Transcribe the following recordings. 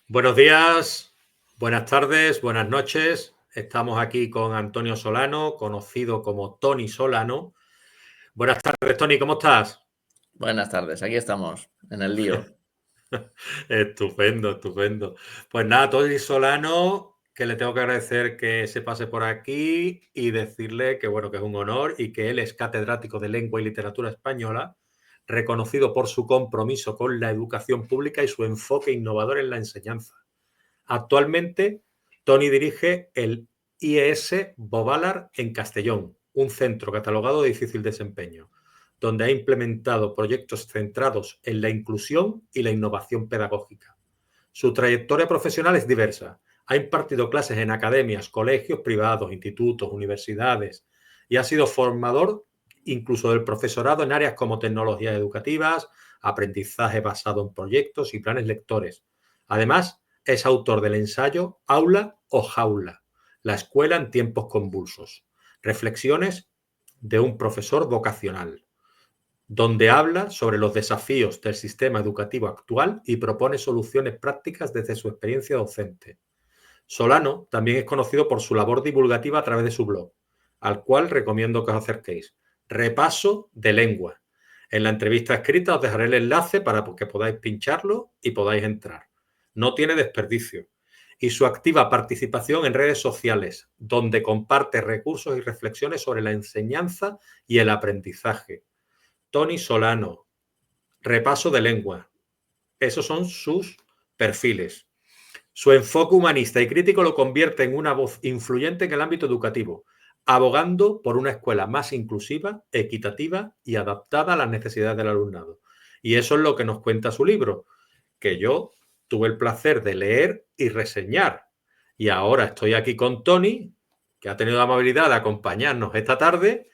Buenos días, buenas tardes, buenas noches. Estamos aquí con Antonio Solano, conocido como Tony Solano. Buenas tardes, Tony, ¿cómo estás? Buenas tardes, aquí estamos, en el lío. Estupendo, estupendo. Pues nada, Tony Solano, que le tengo que agradecer que se pase por aquí y decirle que bueno, que es un honor y que él es catedrático de Lengua y Literatura Española, reconocido por su compromiso con la educación pública y su enfoque innovador en la enseñanza. Actualmente, Tony dirige el IES Bovalar en Castellón, un centro catalogado de difícil desempeño, donde ha implementado proyectos centrados en la inclusión y la innovación pedagógica. Su trayectoria profesional es diversa. Ha impartido clases en academias, colegios privados, institutos, universidades y ha sido formador incluso del profesorado en áreas como tecnologías educativas, aprendizaje basado en proyectos y planes lectores. Además, es autor del ensayo Aula o Jaula, la escuela en tiempos convulsos. Reflexiones de un profesor vocacional, donde habla sobre los desafíos del sistema educativo actual y propone soluciones prácticas desde su experiencia docente. Solano también es conocido por su labor divulgativa a través de su blog, al cual recomiendo que os acerquéis. Repaso de lengua. En la entrevista escrita os dejaré el enlace para que podáis pincharlo y podáis entrar. No tiene desperdicio. Y su activa participación en redes sociales, donde comparte recursos y reflexiones sobre la enseñanza y el aprendizaje. Tony Solano, repaso de lengua. Esos son sus perfiles. Su enfoque humanista y crítico lo convierte en una voz influyente en el ámbito educativo, abogando por una escuela más inclusiva, equitativa y adaptada a las necesidades del alumnado. Y eso es lo que nos cuenta su libro, que yo tuve el placer de leer y reseñar. Y ahora estoy aquí con Tony, que ha tenido la amabilidad de acompañarnos esta tarde,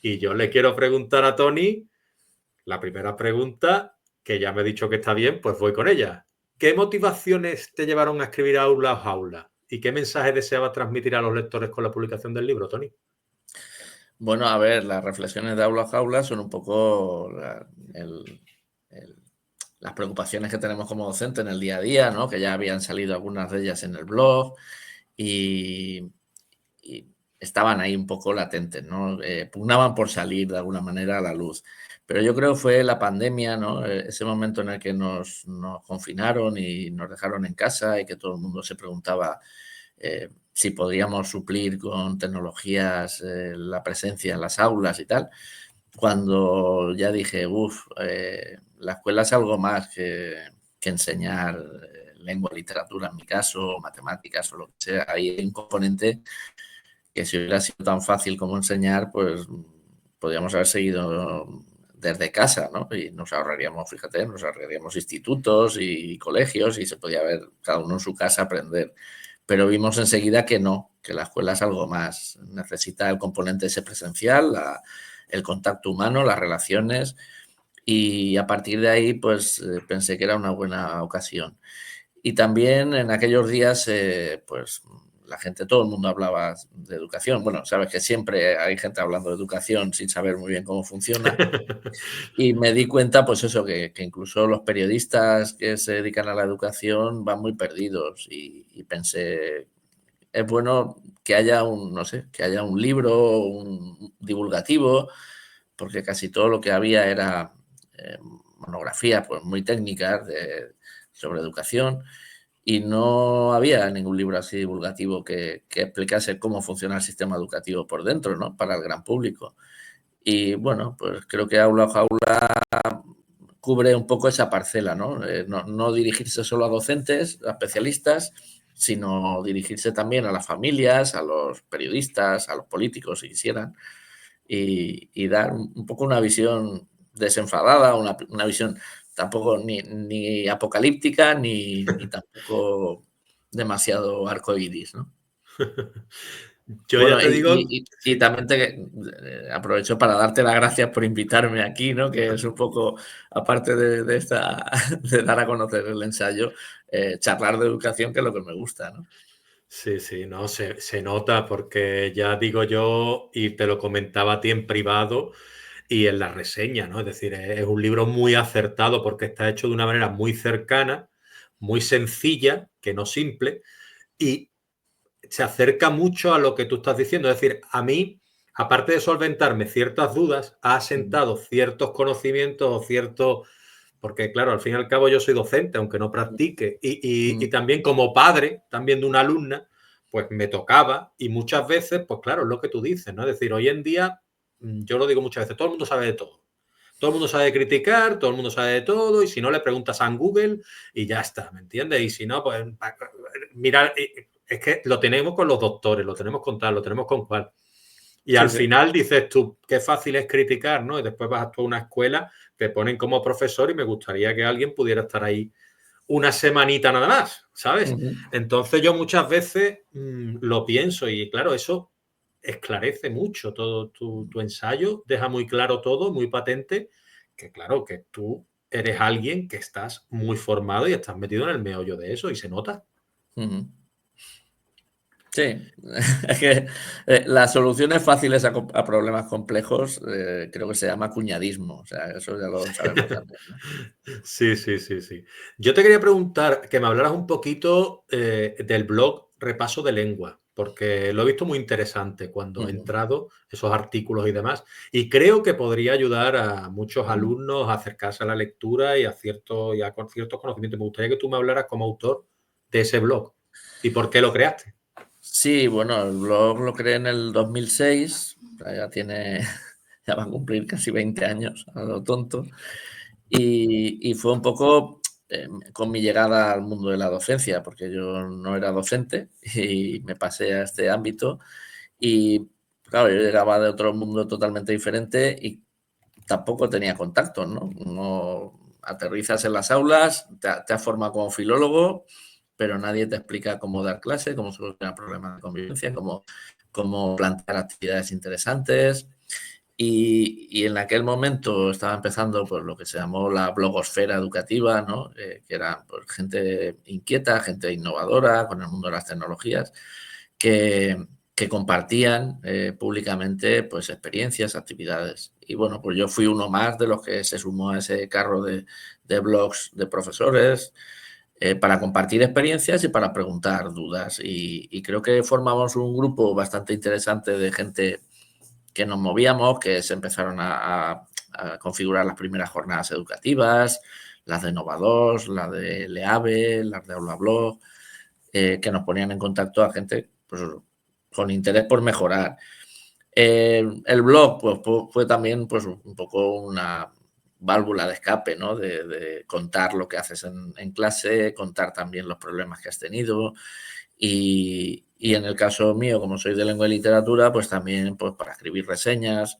y yo le quiero preguntar a Tony la primera pregunta, que ya me he dicho que está bien, pues voy con ella. ¿Qué motivaciones te llevaron a escribir Aula o Jaula? ¿Y qué mensaje deseabas transmitir a los lectores con la publicación del libro, Tony? Bueno, a ver, las reflexiones de aula a jaula son un poco el- las preocupaciones que tenemos como docente en el día a día, ¿no? Que ya habían salido algunas de ellas en el blog y estaban ahí un poco latentes, ¿no? Pugnaban por salir de alguna manera a la luz. Pero yo creo que fue la pandemia, ¿no? Ese momento en el que nos confinaron y nos dejaron en casa y que todo el mundo se preguntaba si podríamos suplir con tecnologías la presencia en las aulas y tal, cuando ya dije, la escuela es algo más que enseñar lengua, literatura en mi caso, matemáticas o lo que sea. Hay un componente que si hubiera sido tan fácil como enseñar, pues podríamos haber seguido desde casa, ¿no? Y nos ahorraríamos, fíjate, nos ahorraríamos institutos y colegios y se podía ver cada uno en su casa aprender. Pero vimos enseguida que no, que la escuela es algo más. Necesita el componente ese presencial, el contacto humano, las relaciones y a partir de ahí pues pensé que era una buena ocasión. Y también en aquellos días, pues la gente, todo el mundo hablaba de educación. Bueno, sabes que siempre hay gente hablando de educación sin saber muy bien cómo funciona. Y me di cuenta, pues eso, que incluso los periodistas que se dedican a la educación van muy perdidos. Y pensé, es bueno que haya un, no sé, que haya un libro, un divulgativo, porque casi todo lo que había era monografías pues, muy técnicas sobre educación y no había ningún libro así divulgativo que explicase cómo funciona el sistema educativo por dentro, ¿no? Para el gran público. Y bueno, pues creo que Aula o Jaula cubre un poco esa parcela, ¿no? No dirigirse solo a docentes, a especialistas, sino dirigirse también a las familias, a los periodistas, a los políticos, si quisieran, y dar un poco una visión desenfadada, una visión tampoco ni apocalíptica ni tampoco demasiado arcoíris, ¿no? Yo ya Bueno, te digo, y también aprovecho para darte las gracias por invitarme aquí, ¿no? Que es un poco, aparte de esta, de dar a conocer el ensayo, charlar de educación, que es lo que me gusta, ¿no? sí, sí, no, se nota porque ya digo yo, y te lo comentaba a ti en privado y en la reseña, ¿no? Es decir, es un libro muy acertado porque está hecho de una manera muy cercana, muy sencilla, que no simple, y se acerca mucho a lo que tú estás diciendo. Es decir, a mí, aparte de solventarme ciertas dudas, ha asentado ciertos conocimientos o ciertos... Porque, claro, al fin y al cabo yo soy docente, aunque no practique, y también como padre, también de una alumna, pues me tocaba, y muchas veces, pues claro, es lo que tú dices, ¿no? Es decir, hoy en día, yo lo digo muchas veces, todo el mundo sabe de todo. Todo el mundo sabe criticar, todo el mundo sabe de todo, y si no le preguntas a Google y ya está, ¿me entiendes? Y si no, pues mirar, es que lo tenemos con los doctores, lo tenemos con tal, lo tenemos con cual. Y Sí, al sí. final dices tú, qué fácil es criticar, ¿no? Y después vas a una escuela, te ponen como profesor y me gustaría que alguien pudiera estar ahí una semanita nada más, ¿sabes? Entonces yo muchas veces lo pienso y claro, eso esclarece mucho todo tu ensayo, deja muy claro todo, muy patente, que claro, que tú eres alguien que estás muy formado y estás metido en el meollo de eso y se nota. Ujú. Sí, es que las soluciones fáciles a problemas complejos creo que se llama cuñadismo, o sea, eso ya lo sabemos también, ¿no? Sí, sí, sí, sí. Yo te quería preguntar que me hablaras un poquito del blog Repaso de Lengua, porque lo he visto muy interesante cuando he Ujú, entrado, esos artículos y demás, y creo que podría ayudar a muchos ujú. alumnos a acercarse a la lectura y con ciertos conocimientos. Me gustaría que tú me hablaras como autor de ese blog y por qué lo creaste. Sí, bueno, el blog lo creé en el 2006, o sea, ya tiene, ya va a cumplir casi 20 años, a lo tonto, y fue un poco con mi llegada al mundo de la docencia, porque yo no era docente y me pasé a este ámbito y, claro, yo llegaba de otro mundo totalmente diferente y tampoco tenía contactos, ¿no? No aterrizas en las aulas, te has formado como filólogo, pero nadie te explica cómo dar clase, cómo solucionar problemas de convivencia, cómo plantear actividades interesantes. Y en aquel momento estaba empezando pues, lo que se llamó la blogosfera educativa, ¿no? Que era pues, gente inquieta, gente innovadora con el mundo de las tecnologías, que, que compartían públicamente pues, experiencias, actividades. Y bueno, pues yo fui uno más de los que se sumó a ese carro de blogs de profesores para compartir experiencias y para preguntar dudas. Y creo que formamos un grupo bastante interesante de gente que nos movíamos, que se empezaron a configurar las primeras jornadas educativas, las de Nova2, la de LEAVE, las de Aula Blog, que nos ponían en contacto a gente pues, con interés por mejorar. El blog pues, fue también pues, un poco una válvula de escape, ¿no? De contar lo que haces en clase, contar también los problemas que has tenido, y en el caso mío, como soy de lengua y literatura, pues también pues, para escribir reseñas.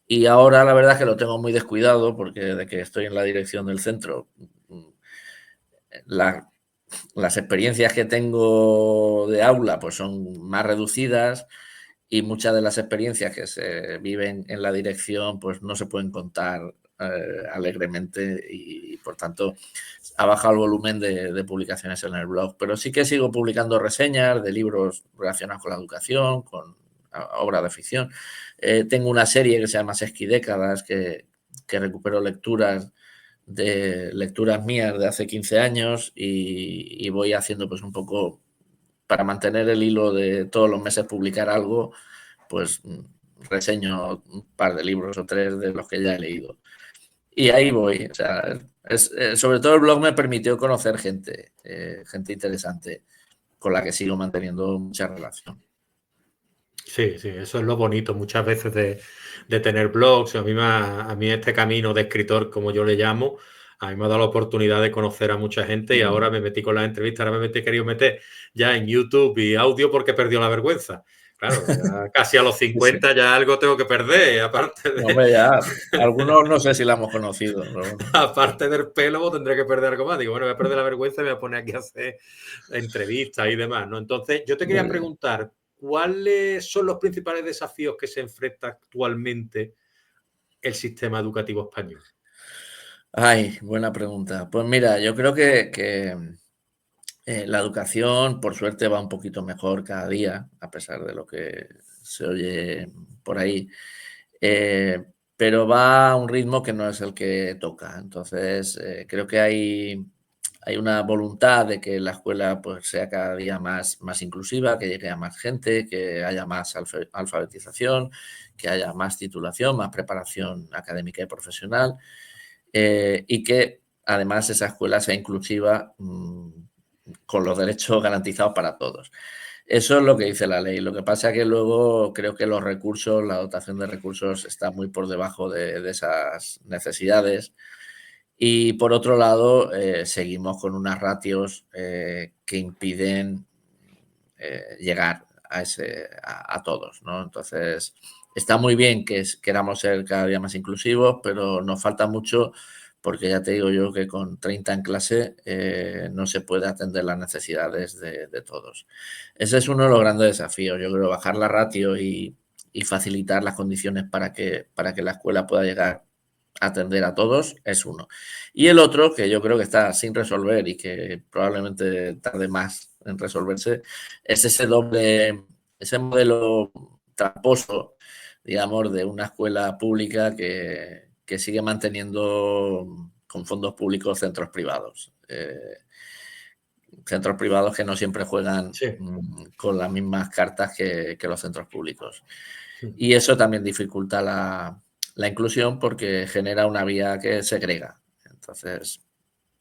Y ahora la verdad es que lo tengo muy descuidado porque de que estoy en la dirección del centro, la, las experiencias que tengo de aula pues son más reducidas y muchas de las experiencias que se viven en la dirección pues no se pueden contar alegremente y por tanto ha bajado el volumen de publicaciones en el blog, pero sí que sigo publicando reseñas de libros relacionados con la educación, con obras de ficción. Tengo una serie que se llama Sesquidécadas que recupero lecturas mías de hace 15 años y voy haciendo pues un poco para mantener el hilo de todos los meses publicar algo, pues reseño un par de libros o tres de los que ya he leído. Y ahí voy. O sea, sobre todo el blog me permitió conocer gente interesante con la que sigo manteniendo mucha relación. Sí, sí, eso es lo bonito muchas veces de tener blogs. A mí este camino de escritor, como yo le llamo, a mí me ha dado la oportunidad de conocer a mucha gente y ahora me metí con las entrevistas, ahora he querido meter ya en YouTube y audio porque perdió la vergüenza. Claro, ya casi a los Sí, sí. 50 ya algo tengo que perder, No, hombre, ya, algunos no sé si la hemos conocido, pero bueno. aparte del pelo pues tendré que perder algo más. Digo, bueno, voy a perder la vergüenza y me voy a poner aquí a hacer entrevistas y demás, ¿no? Entonces, yo te Muy quería bien. preguntar, ¿cuáles son los principales desafíos que se enfrenta actualmente el sistema educativo español? Ay, buena pregunta. Pues mira, yo creo que la educación, por suerte, va un poquito mejor cada día, a pesar de lo que se oye por ahí. Eh, pero va a un ritmo que no es el que toca. Entonces, creo que hay una voluntad de que la escuela pues, sea cada día más inclusiva, que llegue a más gente, que haya más alfabetización, que haya más titulación, más preparación académica y profesional, y que además esa escuela sea inclusiva con los derechos garantizados para todos. Eso es lo que dice la ley. Lo que pasa es que luego creo que los recursos, la dotación de recursos está muy por debajo de esas necesidades. Y por otro lado, seguimos con unas ratios que impiden llegar a todos, ¿no? Entonces, está muy bien que queramos ser cada día más inclusivos, pero nos falta mucho porque ya te digo yo que con 30 en clase no se puede atender las necesidades de todos. Ese es uno de los grandes desafíos, yo creo, bajar la ratio y facilitar las condiciones para que la escuela pueda llegar a atender a todos es uno. Y el otro, que yo creo que está sin resolver y que probablemente tarde más en resolverse, es ese modelo tramposo, digamos, de una escuela pública que sigue manteniendo con fondos públicos centros privados. Centros privados que no siempre juegan Sí. con las mismas cartas que los centros públicos. Y eso también dificulta la inclusión porque genera una vía que segrega. Entonces,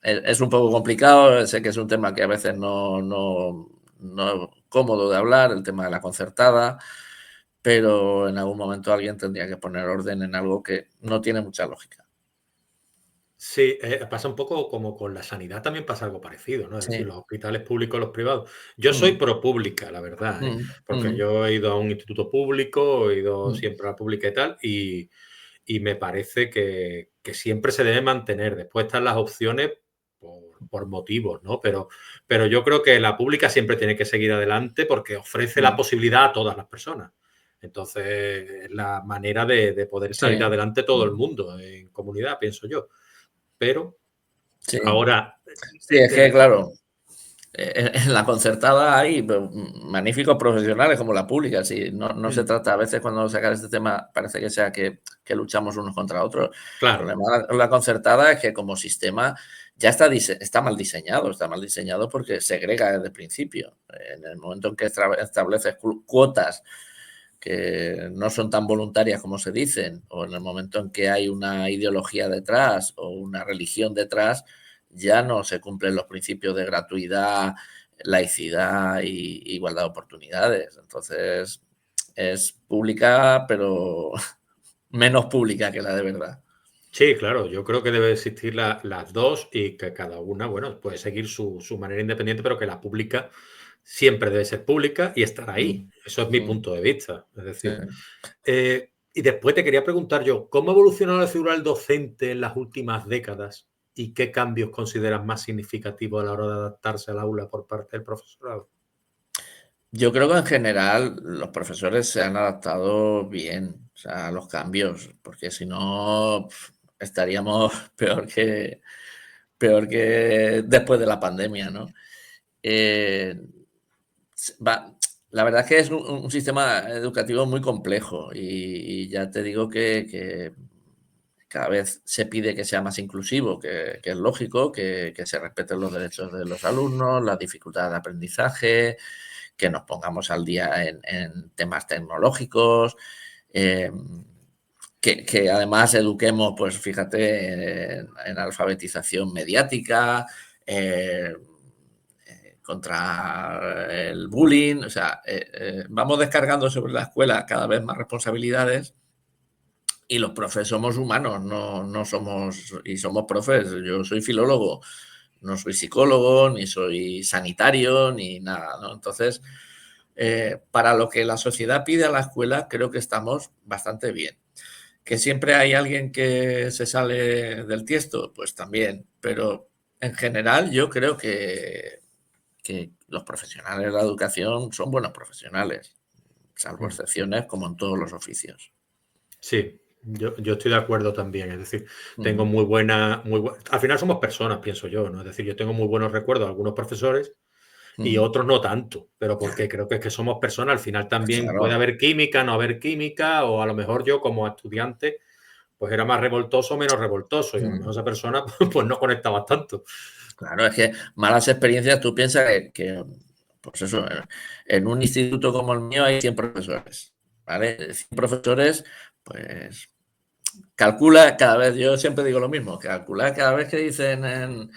es un poco complicado, sé que es un tema que a veces no es cómodo de hablar, el tema de la concertada, pero en algún momento alguien tendría que poner orden en algo que no tiene mucha lógica. Sí, pasa un poco como con la sanidad también pasa algo parecido, ¿no? Es decir, Sí. los hospitales públicos, los privados. Yo soy Mm, pro pública, la verdad, ¿eh? mm, Porque mm, yo he ido a un instituto público, he ido mm. siempre a la pública y tal, y me parece que siempre se debe mantener. Después están las opciones por motivos, ¿no? Pero yo creo que la pública siempre tiene que seguir adelante porque ofrece la Mm. posibilidad a todas las personas. Entonces, es la manera de poder salir Sí. adelante todo el Mm. mundo en comunidad, pienso yo. Pero Sí. ahora, Sí, es que, decir, claro, en la concertada hay magníficos profesionales como la pública. Si no se mm, trata, a veces cuando sacar este tema parece que sea que luchamos unos contra otros. El claro, problema de la concertada es que como sistema ya está mal diseñado. Está mal diseñado porque segrega desde el principio. En el momento en que estableces cuotas que no son tan voluntarias como se dicen, o en el momento en que hay una ideología detrás o una religión detrás, ya no se cumplen los principios de gratuidad, laicidad y igualdad de oportunidades. Entonces, es pública, pero menos pública que la de verdad. sí, claro, yo creo que debe existir las dos y que cada una, bueno, puede seguir su manera independiente, pero que la pública siempre debe ser pública y estar ahí. Mm, Eso es mi mm, punto de vista. Es sí. decir, y después te quería preguntar yo, ¿cómo ha evolucionado la figura del docente en las últimas décadas y qué cambios consideras más significativos a la hora de adaptarse al aula por parte del profesorado? Yo creo que en general los profesores se han adaptado bien, o sea, a los cambios, porque si no estaríamos peor que después de la pandemia, ¿no? Eh, la verdad es que es un sistema educativo muy complejo y ya te digo que cada vez se pide que sea más inclusivo, que es lógico, que se respeten los derechos de los alumnos, las dificultades de aprendizaje, que nos pongamos al día en temas tecnológicos, eh, que además eduquemos, pues fíjate, en alfabetización mediática, eh, contra el bullying, o sea, vamos descargando sobre la escuela cada vez más responsabilidades y los profes somos humanos, no somos, y somos profes, yo soy filólogo, no soy psicólogo, ni soy sanitario, ni nada, ¿no? Entonces, para lo que la sociedad pide a la escuela, creo que estamos bastante bien. Que siempre hay alguien que se sale del tiesto, pues también, pero en general yo creo que los profesionales de la educación son buenos profesionales, salvo Mm. excepciones como en todos los oficios. Sí, yo estoy de acuerdo también. Es decir, tengo Mm, al final somos personas, pienso yo, ¿no? Es decir, yo tengo muy buenos recuerdos de algunos profesores y mm. otros no tanto, pero porque creo que es que somos personas, al final también puede Claro. haber química, no haber química, o a lo mejor yo como estudiante, pues era más revoltoso o menos revoltoso, y a lo mejor Mm. esa persona pues no conectaba tanto. Claro, es que malas experiencias, tú piensas pues eso, en un instituto como el mío hay 100 profesores, ¿vale? 100 profesores, pues calcula cada vez, yo siempre digo lo mismo, calcula cada vez que dicen en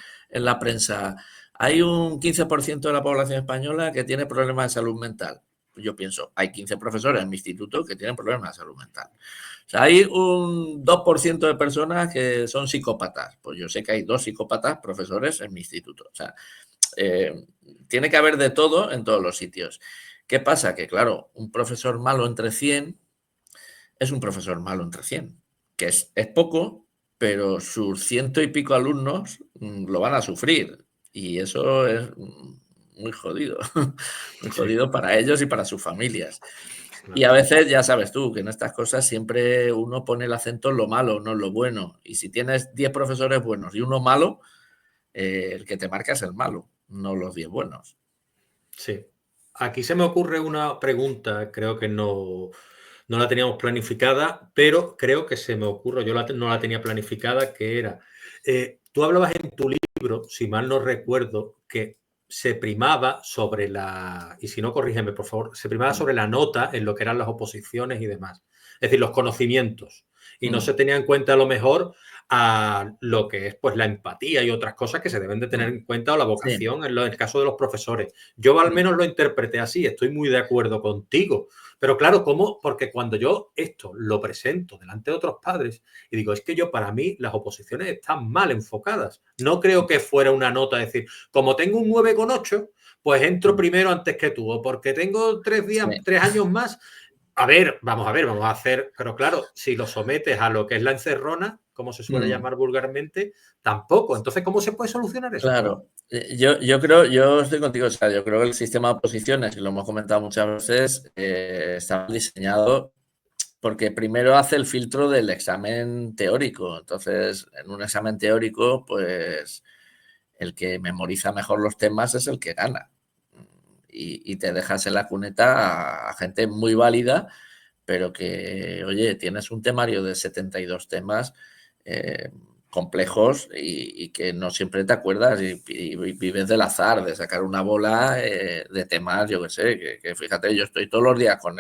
la prensa, hay un 15% de la población española que tiene problemas de salud mental. Yo pienso, hay 15 profesores en mi instituto que tienen problemas de salud mental. O sea, hay un 2% de personas que son psicópatas. Pues yo sé que hay 2 psicópatas profesores en mi instituto. O sea, eh, tiene que haber de todo en todos los sitios. ¿Qué pasa? Que claro, un profesor malo entre 100 es un profesor malo entre 100, que es poco, pero sus ciento y pico alumnos lo van a sufrir. Y eso es muy jodido, muy Sí, jodido para ellos y para sus familias. Y claro. a veces, ya sabes tú, que en estas cosas siempre uno pone el acento en lo malo, no en lo bueno. Y si tienes 10 profesores buenos y uno malo, el que te marca es el malo, no los 10 buenos. Sí. Aquí se me ocurre una pregunta, creo que no la teníamos planificada, pero creo que se me ocurre, no la tenía planificada, que era, tú hablabas en tu libro, si mal no recuerdo, que se primaba sobre y si no, corrígeme, por favor, se primaba Mm, sobre la nota en lo que eran las oposiciones y demás, es decir, los conocimientos, y no mm, se tenía en cuenta a lo mejor a lo que es pues la empatía y otras cosas que se deben de tener mm. en cuenta o la Sí. vocación en el caso de los profesores. Yo al Mm, menos lo interpreté así, estoy muy de acuerdo contigo. Pero claro, ¿cómo? Porque cuando yo esto lo presento delante de otros padres y digo, es que yo para mí las oposiciones están mal enfocadas. No creo que fuera una nota decir, como tengo un 9,8, pues entro mm. primero antes que tú, o porque tengo 3 años más. A ver, vamos a hacer, pero claro, si lo sometes a lo que es la encerrona, como se suele Mm. llamar vulgarmente, tampoco. Entonces, ¿cómo se puede solucionar eso, Pablo? Claro, yo creo, yo estoy contigo, o sea, yo creo que el sistema de oposiciones, y lo hemos comentado muchas veces, está diseñado porque primero hace el filtro del examen teórico. Entonces, en un examen teórico, pues el que memoriza mejor los temas es el que gana. Y te dejas en la cuneta a gente muy válida, pero que, oye, tienes un temario de 72 temas eh, complejos y que no siempre te acuerdas y vives del azar, de sacar una bola de temas, yo qué sé, que fíjate, yo estoy todos los días con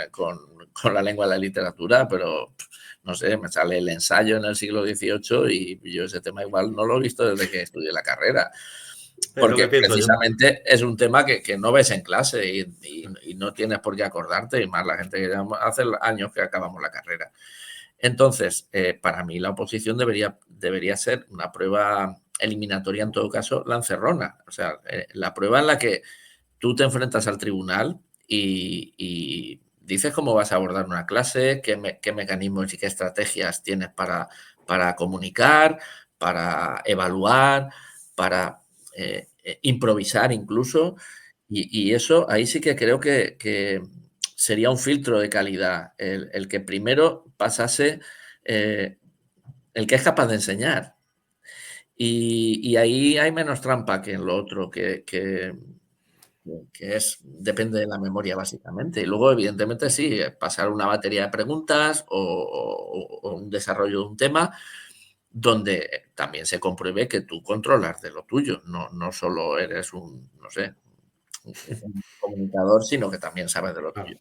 la lengua de la literatura, pero no sé, me sale el ensayo en el siglo XVIII y yo ese tema igual no lo he visto desde que estudié la carrera Es lo porque que pienso yo. precisamente es un tema que no ves en clase y no tienes por qué acordarte, y más la gente que ya hace años que acabamos la carrera. Entonces, para mí la oposición debería ser una prueba eliminatoria, en todo caso, la encerrona. O sea, la prueba en la que tú te enfrentas al tribunal y dices cómo vas a abordar una clase, qué mecanismos y qué estrategias tienes para comunicar, para evaluar, para improvisar incluso. Y eso ahí sí que creo que sería un filtro de calidad, el que primero pasase el que es capaz de enseñar. Y ahí hay menos trampa que en lo otro, depende de la memoria básicamente. Y luego, evidentemente, sí, pasar una batería de preguntas o un desarrollo de un tema donde también se compruebe que tú controlas de lo tuyo, no solo eres un, no sé, un comunicador, sino que también sabes de lo Claro. tuyo.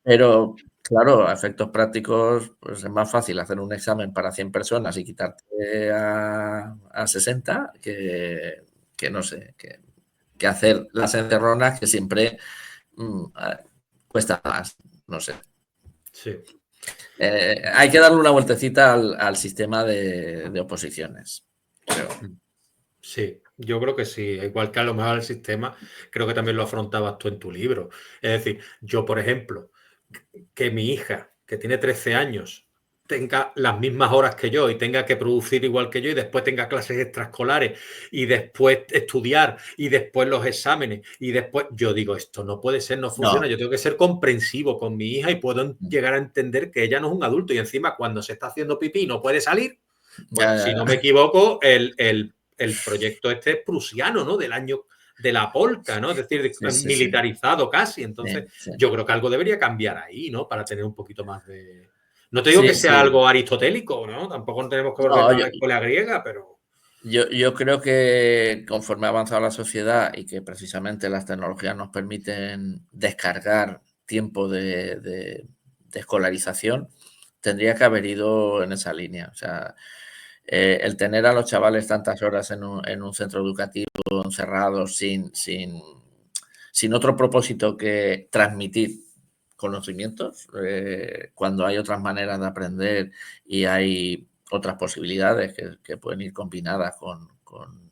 Pero, claro, a efectos prácticos, pues es más fácil hacer un examen para 100 personas y quitarte a 60 que no sé, que hacer las encerronas que siempre cuesta más, no sé. Sí. Hay que darle una vueltecita al sistema de oposiciones, creo. Sí, yo creo que sí. Igual que a lo mejor el sistema, creo que también lo afrontabas tú en tu libro. Es decir, yo, por ejemplo, que mi hija, que tiene 13 años, tenga las mismas horas que yo y tenga que producir igual que yo y después tenga clases extraescolares y después estudiar y después los exámenes y después, yo digo, esto no puede ser, no funciona. No. Yo tengo que ser comprensivo con mi hija y puedo llegar a entender que ella no es un adulto y encima cuando se está haciendo pipí no puede salir. Ya, Bueno, ya, si no me ya. equivoco, el proyecto este es prusiano, ¿no? Del año de la polca, ¿no? Es decir, Sí, sí, sí. militarizado casi. Sí, Entonces, sí. yo creo que algo debería cambiar ahí, ¿no? Para tener un poquito más de. No te digo que Sí, sea sí. algo aristotélico, ¿no? Tampoco tenemos que volvernos No, a la escuela griega, pero. Yo creo que conforme ha avanzado la sociedad y que precisamente las tecnologías nos permiten descargar tiempo de escolarización, tendría que haber ido en esa línea. O sea, el tener a los chavales tantas horas en un centro educativo encerrados sin otro propósito que transmitir conocimientos, cuando hay otras maneras de aprender y hay otras posibilidades que pueden ir combinadas con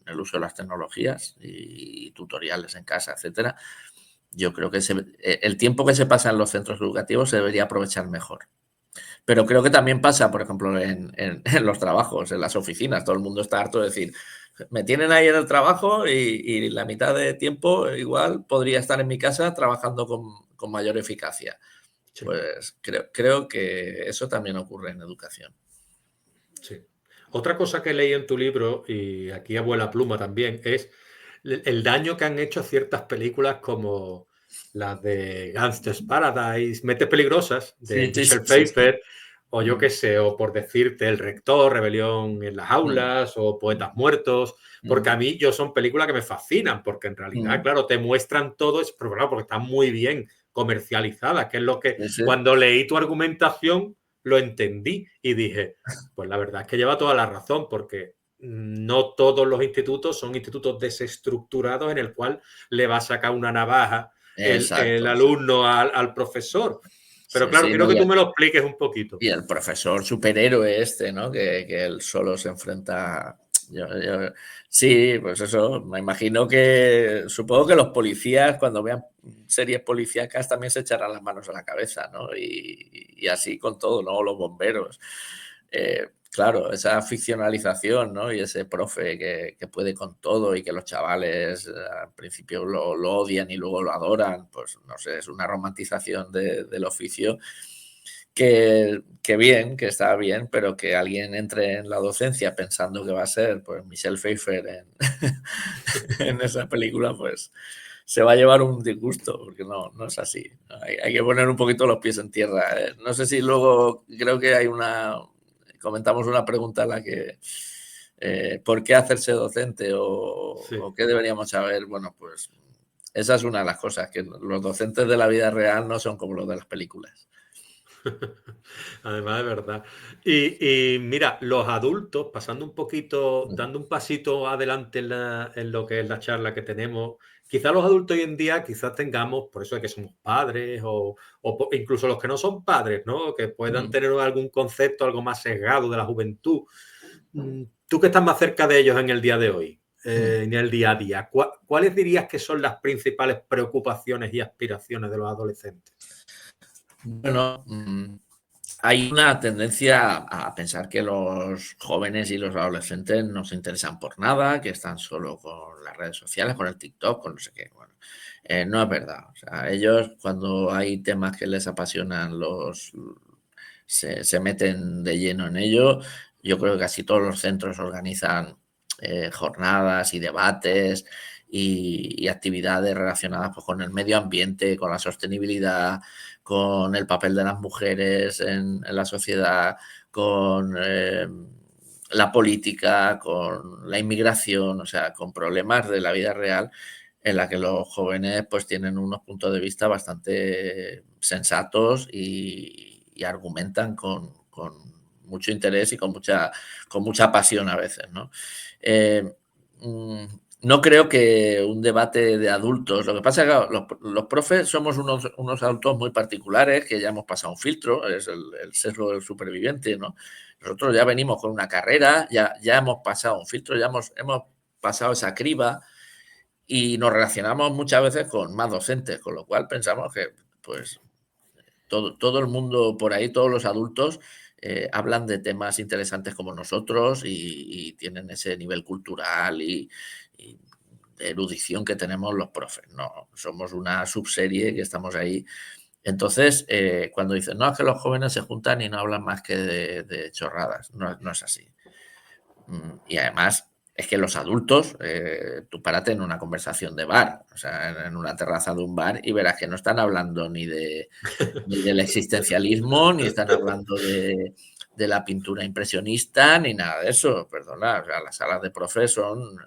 el uso de las tecnologías y tutoriales en casa, etcétera. Yo creo que el tiempo que se pasa en los centros educativos se debería aprovechar mejor. Pero creo que también pasa, por ejemplo, en los trabajos, en las oficinas. Todo el mundo está harto de decir, me tienen ahí en el trabajo y la mitad de tiempo igual podría estar en mi casa trabajando con mayor eficacia. Sí, Pues creo que eso también ocurre en educación. sí. Otra cosa que leí en tu libro, y aquí abuela pluma también, es el daño que han hecho ciertas películas como las de Gangster's Paradise, Mentes Peligrosas, de Sí, sí, Michelle sí, sí. Pfeiffer, o yo qué sé, o por decirte El Rector, Rebelión en las Mm, Aulas, o Poetas Muertos, porque mm, a mí yo son películas que me fascinan, porque en realidad, mm. claro, te muestran todo, pero claro, porque están muy bien comercializadas, que es lo que Sí, sí. cuando leí tu argumentación lo entendí y dije, pues la verdad es que lleva toda la razón, porque no todos los institutos son institutos desestructurados en el cual le va a sacar una navaja el Exacto. alumno al profesor. Pero Sí, claro, sí, quiero no, que tú me lo expliques un poquito. y el profesor superhéroe este, ¿no? Que él solo se enfrenta. Sí, pues eso, me imagino que, supongo que los policías cuando vean series policíacas también se echarán las manos a la cabeza, ¿no? Y así con todo, ¿no? Los bomberos. Claro, esa ficcionalización, ¿no? Y ese profe que puede con todo y que los chavales al principio lo odian y luego lo adoran, pues no sé, es una romantización del oficio que bien, que está bien, pero que alguien entre en la docencia pensando que va a ser pues Michelle Pfeiffer en esa película, pues se va a llevar un disgusto, porque no es así. Hay que poner un poquito los pies en tierra. No sé si luego, creo que comentamos una pregunta en la que, ¿por qué hacerse docente Sí. o qué deberíamos saber? Bueno, pues esa es una de las cosas, que los docentes de la vida real no son como los de las películas. Además, de verdad. Y mira, los adultos, pasando un poquito, dando un pasito adelante en lo que es la charla que tenemos, quizás los adultos hoy en día, quizás tengamos, por eso es que somos padres o incluso los que no son padres, ¿no? Que puedan Mm. tener algún concepto algo más sesgado de la juventud. Tú que estás más cerca de ellos en el día de hoy, Mm. en el día a día, ¿cuáles dirías que son las principales preocupaciones y aspiraciones de los adolescentes? Bueno, hay una tendencia a pensar que los jóvenes y los adolescentes no se interesan por nada, que están solo con las redes sociales, con el TikTok, con no sé qué. Bueno, no es verdad. O sea, ellos cuando hay temas que les apasionan, se meten de lleno en ello. Yo creo que casi todos los centros organizan jornadas y debates y actividades relacionadas pues, con el medio ambiente, con la sostenibilidad, con el papel de las mujeres en la sociedad, con la política, con la inmigración, o sea, con problemas de la vida real en la que los jóvenes pues tienen unos puntos de vista bastante sensatos y argumentan con mucho interés y con mucha pasión a veces, ¿no? Eh, mm, no creo que un debate de adultos, lo que pasa es que claro, los profes somos unos adultos muy particulares que ya hemos pasado un filtro, es el sesgo del superviviente, ¿no? Nosotros ya venimos con una carrera, ya hemos pasado un filtro, ya hemos pasado esa criba y nos relacionamos muchas veces con más docentes, con lo cual pensamos que pues todo el mundo por ahí, todos los adultos, hablan de temas interesantes como nosotros y tienen ese nivel cultural y de erudición que tenemos los profes. No, somos una subserie que estamos ahí. Entonces, cuando dicen, no, es que los jóvenes se juntan y no hablan más que de chorradas, no es así. Y además es que los adultos, tú párate en una conversación de bar, o sea, en una terraza de un bar y verás que no están hablando ni del existencialismo, ni están hablando de la pintura impresionista ni nada de eso, perdona, o sea, las salas de profe son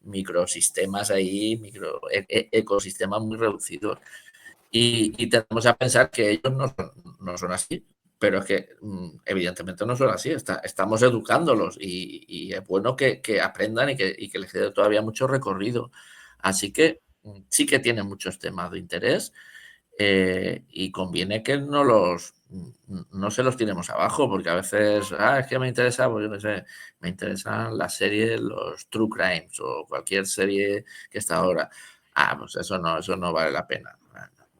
microsistemas ahí, ecosistemas muy reducidos. Y tendemos a pensar que ellos no son así, pero es que evidentemente no son así, estamos educándolos y es bueno que aprendan y que les quede todavía mucho recorrido. Así que sí que tienen muchos temas de interés y conviene que no se los tiremos abajo, porque a veces, es que me interesa, pues yo no sé, me interesan las series, los True Crimes o cualquier serie que está ahora. Pues eso no vale la pena.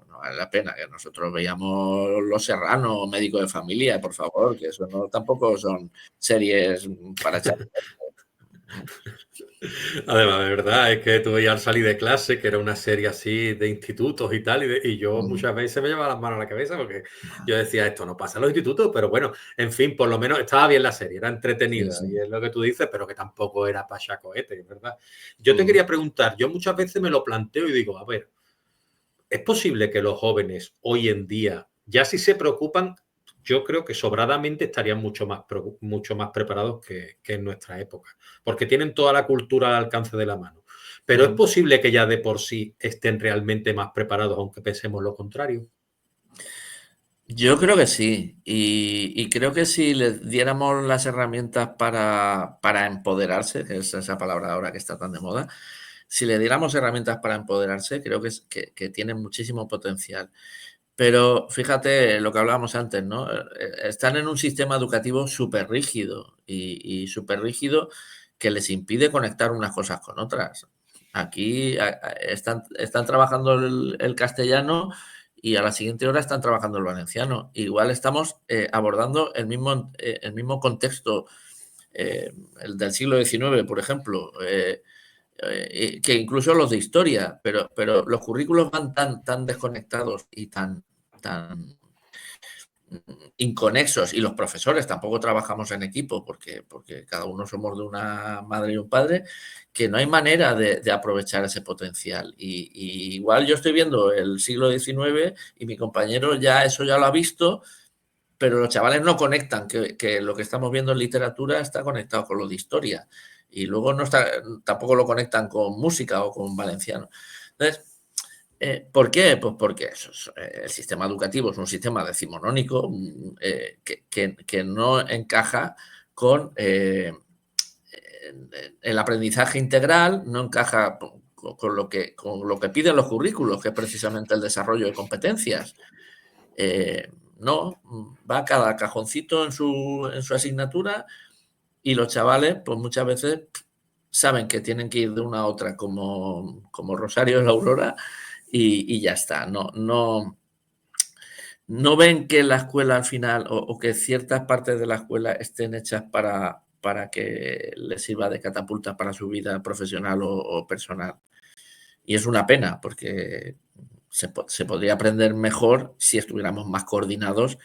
No vale la pena que nosotros veamos Los Serrano o Médico de Familia, por favor, que eso no tampoco son series para echar. Además, de verdad, es que tuve ya al salir de clase, que era una serie así de institutos y tal, y yo muchas veces me llevaba las manos a la cabeza porque yo decía, esto no pasa en los institutos, pero bueno, en fin, por lo menos estaba bien la serie, era entretenida, Sí, sí. y es lo que tú dices, pero que tampoco era pachacoete, es verdad. Yo te quería preguntar, yo muchas veces me lo planteo y digo, a ver, ¿es posible que los jóvenes hoy en día, ya si se preocupan, yo creo que sobradamente estarían mucho más preparados que en nuestra época, porque tienen toda la cultura al alcance de la mano? Pero es posible que ya de por sí estén realmente más preparados, aunque pensemos lo contrario. Yo creo que sí, y creo que si les diéramos las herramientas para empoderarse, que es esa palabra ahora que está tan de moda, si le diéramos herramientas para empoderarse, creo que tienen muchísimo potencial. Pero fíjate lo que hablábamos antes, ¿no? Están en un sistema educativo súper rígido y súper rígido que les impide conectar unas cosas con otras. Aquí están trabajando el castellano y a la siguiente hora están trabajando el valenciano. Igual estamos abordando el mismo contexto, el del siglo XIX, por ejemplo, que incluso los de historia, pero los currículos van tan desconectados y tan inconexos, y los profesores tampoco trabajamos en equipo porque cada uno somos de una madre y un padre, que no hay manera de aprovechar ese potencial. Y igual yo estoy viendo el siglo XIX y mi compañero eso ya lo ha visto, pero los chavales no conectan que lo que estamos viendo en literatura está conectado con lo de historia y luego tampoco lo conectan con música o con valenciano. Entonces, ¿por qué? Pues porque el sistema educativo es un sistema decimonónico que no encaja con el aprendizaje integral, no encaja con lo que piden los currículos, que es precisamente el desarrollo de competencias. No, va cada cajoncito en su asignatura y los chavales, pues muchas veces saben que tienen que ir de una a otra como Rosario de la Aurora y ya está. No ven que la escuela al final o que ciertas partes de la escuela estén hechas para que les sirva de catapulta para su vida profesional o personal. Y es una pena porque se podría aprender mejor si estuviéramos más coordinados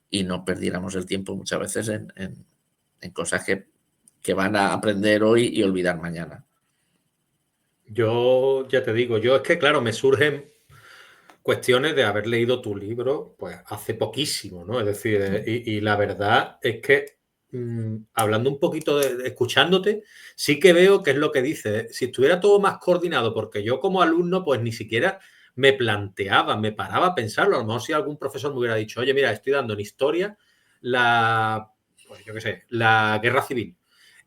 y no perdiéramos el tiempo muchas veces en cosas que van a aprender hoy y olvidar mañana. Yo ya te digo, yo es que, claro, me surgen cuestiones de haber leído tu libro, pues hace poquísimo, ¿no? Es decir, y la verdad es que hablando un poquito escuchándote, sí que veo que es lo que dices. Si estuviera todo más coordinado, porque yo como alumno, pues ni siquiera me planteaba, me paraba a pensarlo. A lo mejor si algún profesor me hubiera dicho, oye, mira, estoy dando en historia pues yo qué sé, la guerra civil.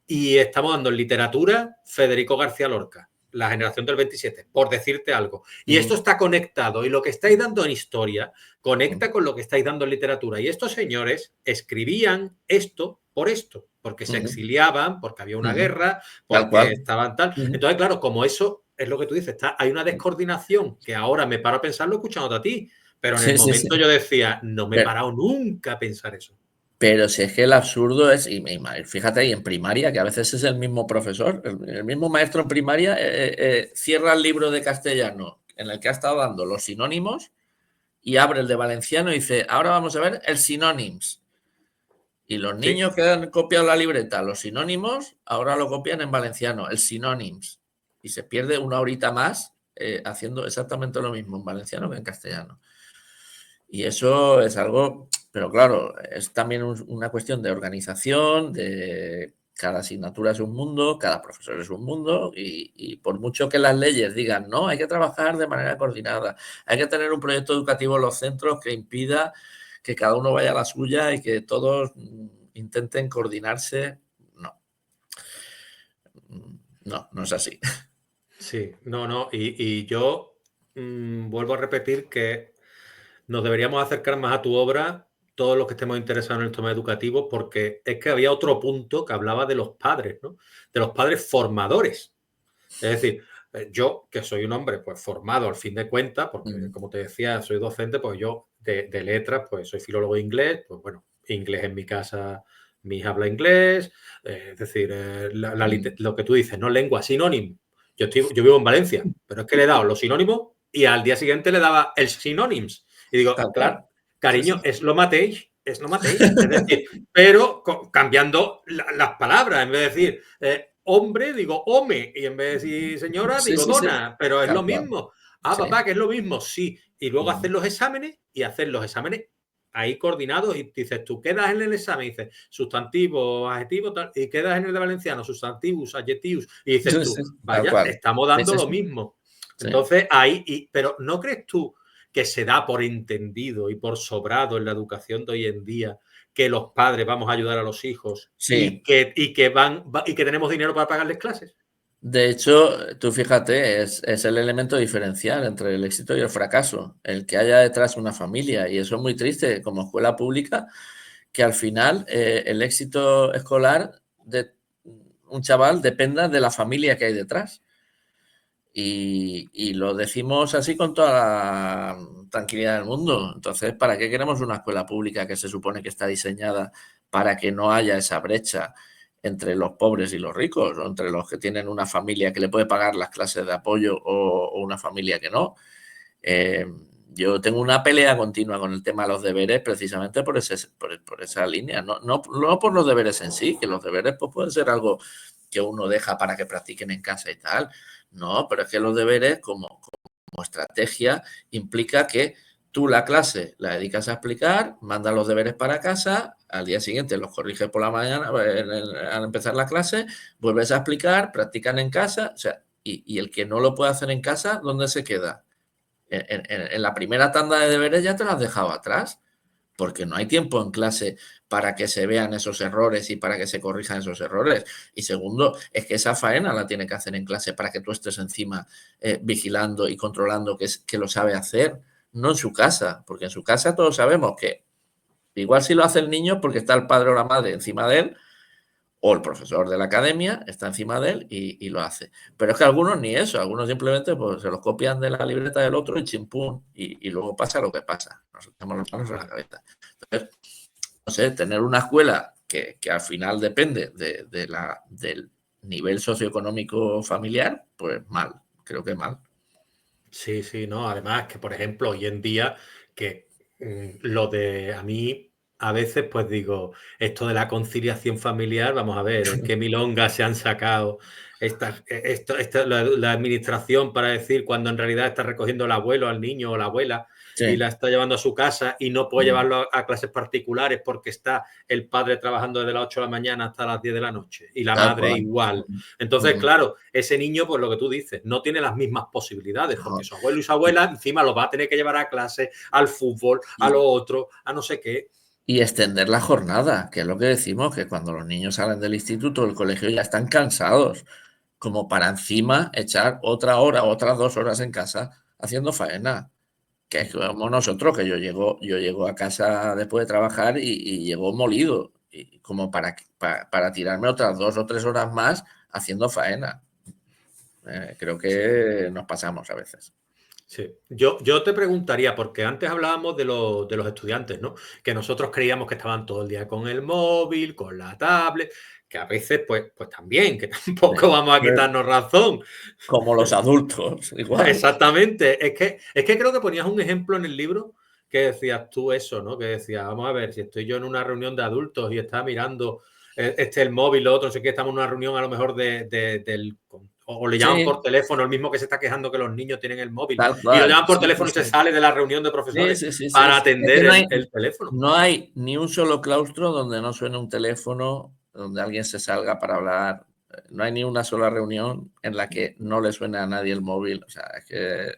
Y estamos dando en literatura Federico García Lorca, la generación del 27, por decirte algo. Y esto está conectado, y lo que estáis dando en historia conecta con lo que estáis dando en literatura. Y estos señores escribían esto por esto, porque se exiliaban, porque había una guerra, Tal porque cual. estaban tal. Entonces, claro, como eso es lo que tú dices, hay una descoordinación que ahora me paro a pensarlo escuchándote a ti, pero en el Sí, sí, sí. momento yo decía, no me he Pero, parado nunca a pensar eso. pero si es que el absurdo es, fíjate ahí en primaria, que a veces es el mismo profesor, el mismo maestro en primaria, cierra el libro de castellano en el que ha estado dando los sinónimos y abre el de valenciano y dice, ahora vamos a ver el sinónims. Y los Sí, niños que han copiado la libreta, los sinónimos, ahora lo copian en valenciano, el sinónims. Y se pierde una horita más haciendo exactamente lo mismo en valenciano que en castellano. Y eso es algo, pero claro, es también una cuestión de organización, de cada asignatura es un mundo, cada profesor es un mundo y por mucho que las leyes digan, no, hay que trabajar de manera coordinada, hay que tener un proyecto educativo en los centros que impida que cada uno vaya a la suya y que todos intenten coordinarse, no. No, no es así. Sí, no. Y yo vuelvo a repetir que nos deberíamos acercar más a tu obra, todos los que estemos interesados en el tema educativo, porque es que había otro punto que hablaba de los padres, ¿no? De los padres formadores. Es decir, yo, que soy un hombre pues formado al fin de cuentas, porque como te decía, soy docente, pues yo de letras, pues soy filólogo de inglés, pues bueno, inglés en mi casa, mi hija habla inglés, es decir, lo que tú dices, ¿no? Lengua, sinónimo. Yo vivo en Valencia, pero es que le he dado los sinónimos y al día siguiente le daba el sinónims. Y digo, Tal claro, cual. Sí, cariño, sí. es lo matéis, es lo matéis. Es decir, pero cambiando las palabras, en vez de decir hombre, digo home, y en vez de decir señora, Sí, digo sí, sí. dona, pero es lo Tal cual. mismo. Ah, Sí. papá, que es lo mismo, sí. Y luego hacer los exámenes y hacer los exámenes ahí coordinados y dices, tú quedas en el examen, dices sustantivo, adjetivo, tal, y quedas en el de valenciano, sustantivus, adjectivus, y dices Sí, tú, sí, tal vaya, cual. estamos Sí, dando sí, lo sí. mismo. Sí. Entonces, ahí, pero ¿no crees tú que se da por entendido y por sobrado en la educación de hoy en día que los padres vamos a ayudar a los hijos Sí. y que tenemos dinero para pagarles clases? De hecho, tú fíjate, es el elemento diferencial entre el éxito y el fracaso, el que haya detrás una familia. Y eso es muy triste como escuela pública, que al final el éxito escolar de un chaval dependa de la familia que hay detrás. Y lo decimos así con toda la tranquilidad del mundo. Entonces, ¿para qué queremos una escuela pública que se supone que está diseñada para que no haya esa brecha entre los pobres y los ricos, o entre los que tienen una familia que le puede pagar las clases de apoyo o una familia que no? Eh, yo tengo una pelea continua con el tema de los deberes precisamente por esa línea, no por los deberes en sí, que los deberes pues, pueden ser algo que uno deja para que practiquen en casa y tal. No, pero es que los deberes como estrategia implica que tú la clase la dedicas a explicar, mandas los deberes para casa, al día siguiente los corriges por la mañana al empezar la clase, vuelves a explicar, practican en casa, o sea, y el que no lo puede hacer en casa, ¿dónde se queda? En la primera tanda de deberes ya te lo has dejado atrás, porque no hay tiempo en clase para que se vean esos errores y para que se corrijan esos errores. Y segundo, es que esa faena la tiene que hacer en clase para que tú estés encima vigilando y controlando que lo sabe hacer, no en su casa, porque en su casa todos sabemos que igual si lo hace el niño porque está el padre o la madre encima de él, o el profesor de la academia está encima de él y lo hace. Pero es que algunos ni eso, algunos simplemente pues, se los copian de la libreta del otro y chimpún, y luego pasa lo que pasa. Nos echamos las manos a la cabeza. Entonces, no sé, tener una escuela que al final depende del nivel socioeconómico familiar, pues mal, creo que mal. Sí, no. Además que, por ejemplo, hoy en día que lo de a mí a veces pues digo, esto de la conciliación familiar, vamos a ver, en qué milongas se han sacado la administración para decir cuando en realidad está recogiendo el abuelo al niño o la abuela y Sí. la está llevando a su casa y no puede llevarlo a clases particulares porque está el padre trabajando desde las 8 de la mañana hasta las 10 de la noche y la Tal madre cual. igual. Entonces, claro, ese niño, pues lo que tú dices, no tiene las mismas posibilidades, porque No. su abuelo y su abuela encima lo va a tener que llevar a clase, al fútbol, a Y, lo otro, a no sé qué. y extender la jornada, que es lo que decimos, que cuando los niños salen del instituto o del colegio ya están cansados, como para encima echar otra hora, otras 2 horas en casa haciendo faena. Que es como nosotros, que yo llego a casa después de trabajar y llego molido, y como para tirarme otras 2 o 3 horas más haciendo faena. Creo Sí, que nos pasamos a veces. sí. Yo te preguntaría, porque antes hablábamos de los estudiantes, ¿no? Que nosotros creíamos que estaban todo el día con el móvil, con la tablet, que a veces, pues también, que tampoco vamos a quitarnos razón. Como los adultos, igual. Exactamente. Es que creo que ponías un ejemplo en el libro que decías tú eso, ¿no? Que decías, vamos a ver, si estoy yo en una reunión de adultos y está mirando el móvil, lo otro, no sé qué, estamos en una reunión a lo mejor O le llaman Sí, por teléfono, el mismo que se está quejando que los niños tienen el móvil, tal y lo cual. llaman por Sí, sí, teléfono y se sí. sale de la reunión de Sí, profesores sí, sí, sí, para sí. Es que atender el teléfono. no hay ni un solo claustro donde no suene un teléfono, donde alguien se salga para hablar. No hay ni una sola reunión en la que no le suene a nadie el móvil. O sea, es que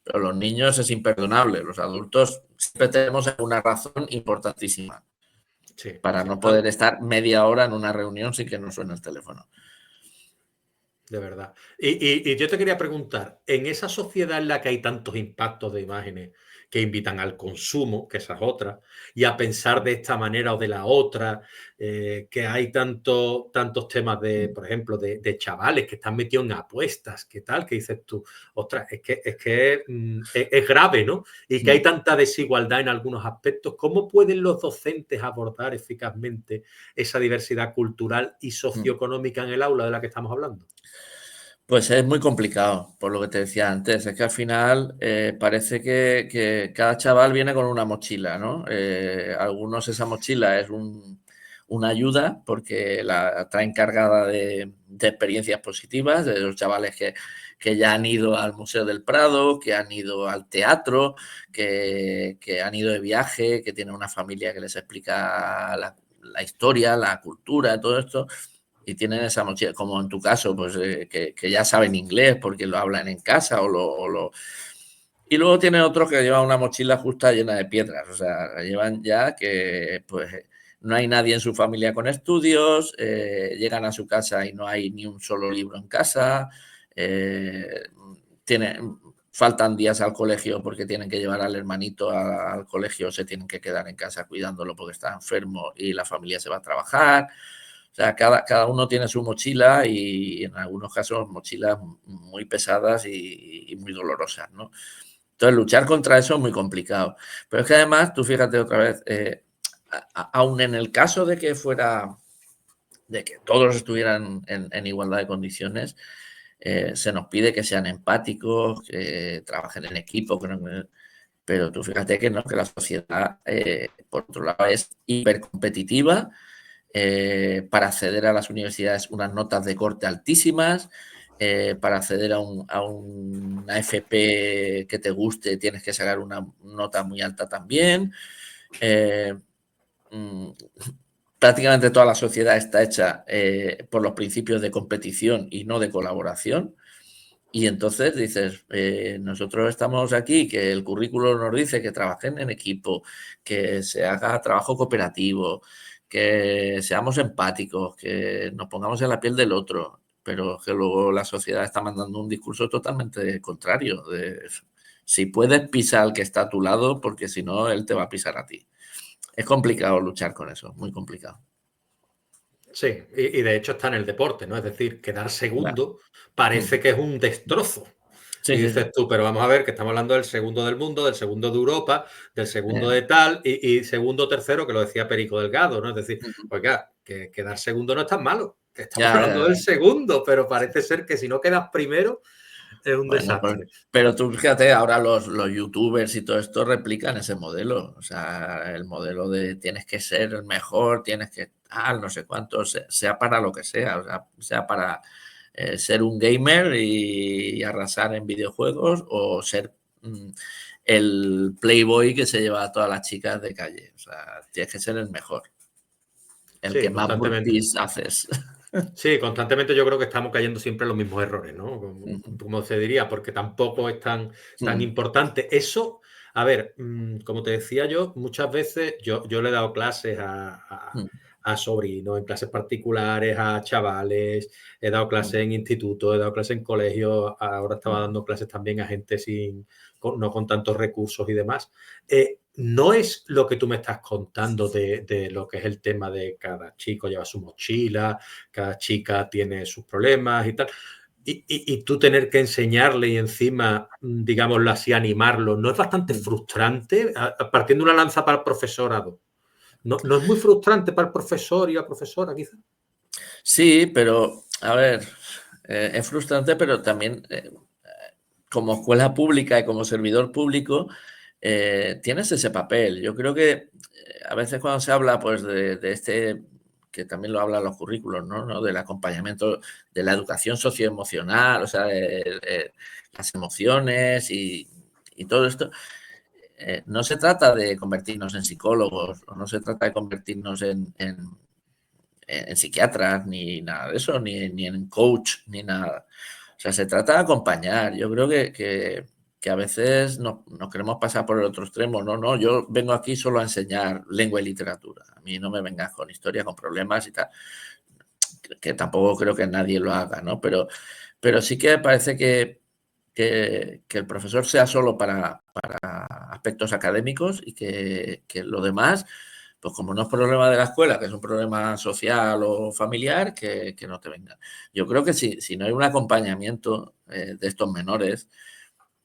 pero los niños es imperdonable. Los adultos siempre tenemos una razón importantísima Sí, para sí. no poder estar media hora en una reunión sin que nos suene el teléfono. De verdad. Y yo te quería preguntar, en esa sociedad en la que hay tantos impactos de imágenes que invitan al consumo, que esa es otra, y a pensar de esta manera o de la otra, que hay tantos temas de, por ejemplo, de chavales que están metidos en apuestas, ¿qué tal? Que dices tú, ostras, es grave, ¿no? Y que hay tanta desigualdad en algunos aspectos. ¿Cómo pueden los docentes abordar eficazmente esa diversidad cultural y socioeconómica en el aula de la que estamos hablando? Pues es muy complicado, por lo que te decía antes. Es que al final parece que cada chaval viene con una mochila, ¿no? Algunos esa mochila es una ayuda porque la traen cargada de experiencias positivas, de los chavales que ya han ido al Museo del Prado, que han ido al teatro, que han ido de viaje, que tienen una familia que les explica la historia, la cultura, todo esto y tienen esa mochila, como en tu caso, pues que ya saben inglés porque lo hablan en casa Y luego tienen otros que llevan una mochila justa llena de piedras, o sea, la llevan ya que pues no hay nadie en su familia con estudios, llegan a su casa y no hay ni un solo libro en casa, tienen, faltan días al colegio porque tienen que llevar al hermanito al colegio, se tienen que quedar en casa cuidándolo porque está enfermo y la familia se va a trabajar. O sea, cada uno tiene su mochila y en algunos casos mochilas muy pesadas y muy dolorosas, ¿no? Entonces, luchar contra eso es muy complicado. Pero es que además, tú fíjate otra vez, aun en el caso de que fuera, de que todos estuvieran en igualdad de condiciones, se nos pide que sean empáticos, que trabajen en equipo, pero tú fíjate que no, que la sociedad, por otro lado, es hipercompetitiva, para acceder a las universidades unas notas de corte altísimas, para acceder a una FP que te guste tienes que sacar una nota muy alta también. Eh, mm, Prácticamente toda la sociedad está hecha por los principios de competición y no de colaboración. Y entonces dices, nosotros estamos aquí, que el currículo nos dice que trabajen en equipo, que se haga trabajo cooperativo, que seamos empáticos, que nos pongamos en la piel del otro, pero que luego la sociedad está mandando un discurso totalmente contrario. Si puedes pisar al que está a tu lado, porque si no, él te va a pisar a ti. Es complicado luchar con eso, muy complicado. Sí, y de hecho está en el deporte, ¿no? Es decir, quedar Claro. segundo parece que es un destrozo. Sí, Y sí, sí. dices tú, pero vamos a ver que estamos hablando del segundo del mundo, del segundo de Europa, del segundo Eh, de tal, y segundo tercero, que lo decía Perico Delgado, ¿no? Es decir, oiga, que quedar segundo no es tan malo, que estamos ya, ya, hablando del ya. segundo, pero parece ser que si no quedas primero es un Bueno, pues, desastre. pero tú fíjate, ahora los youtubers y todo esto replican ese modelo. O sea, el modelo de tienes que ser el mejor, tienes que tal, no sé cuánto, sea para lo que sea. O sea para ser un gamer y arrasar en videojuegos o ser el playboy que se lleva a todas las chicas de calle. O sea, tienes que ser el mejor, el que Sí, más constantemente. burpees haces. Sí, constantemente yo creo que estamos cayendo siempre en los mismos errores, ¿no? Como se diría, porque tampoco es tan importante. Eso, a ver, como te decía yo, muchas veces yo le he dado clases a sobrinos, en clases particulares, a chavales, he dado clases en institutos, he dado clases en colegios, ahora estaba dando clases también a gente no con tantos recursos y demás. No es lo que tú me estás contando de lo que es el tema de cada chico lleva su mochila, cada chica tiene sus problemas y tal. Y tú tener que enseñarle y encima, digámoslo así, animarlo, ¿no es bastante frustrante? Partiendo una lanza para el profesorado. ¿No es muy frustrante para el profesor y la profesora, quizás? Sí, pero a ver, es frustrante, pero también como escuela pública y como servidor público tienes ese papel. Yo creo que a veces cuando se habla pues de este que también lo hablan los currículos, ¿no? Del acompañamiento de la educación socioemocional, o sea, las emociones y todo esto. No se trata de convertirnos en psicólogos, o no se trata de convertirnos en psiquiatras, ni nada de eso, ni en coach, ni nada. O sea, se trata de acompañar. Yo creo que a veces nos queremos pasar por el otro extremo. No, yo vengo aquí solo a enseñar lengua y literatura. A mí no me vengas con historia, con problemas y tal, que tampoco creo que nadie lo haga, ¿no? Pero sí que parece que el profesor sea solo para aspectos académicos y que lo demás, pues como no es problema de la escuela, que es un problema social o familiar, que no te venga. Yo creo que si no hay un acompañamiento de estos menores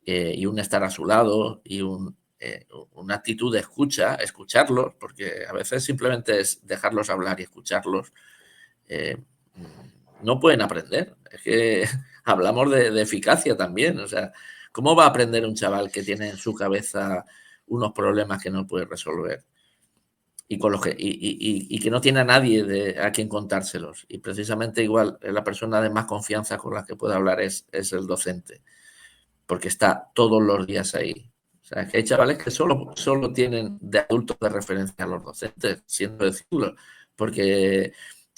y un estar a su lado y una actitud de escucharlos, porque a veces simplemente es dejarlos hablar y escucharlos, eh, no pueden aprender. Es que hablamos de eficacia también. O sea, ¿cómo va a aprender un chaval que tiene en su cabeza unos problemas que no puede resolver? Y, con los y que no tiene a nadie a quien contárselos. Y precisamente igual la persona de más confianza con la que puede hablar es el docente, porque está todos los días ahí. O sea, que hay chavales que solo tienen de adultos de referencia a los docentes, siendo decirlo, porque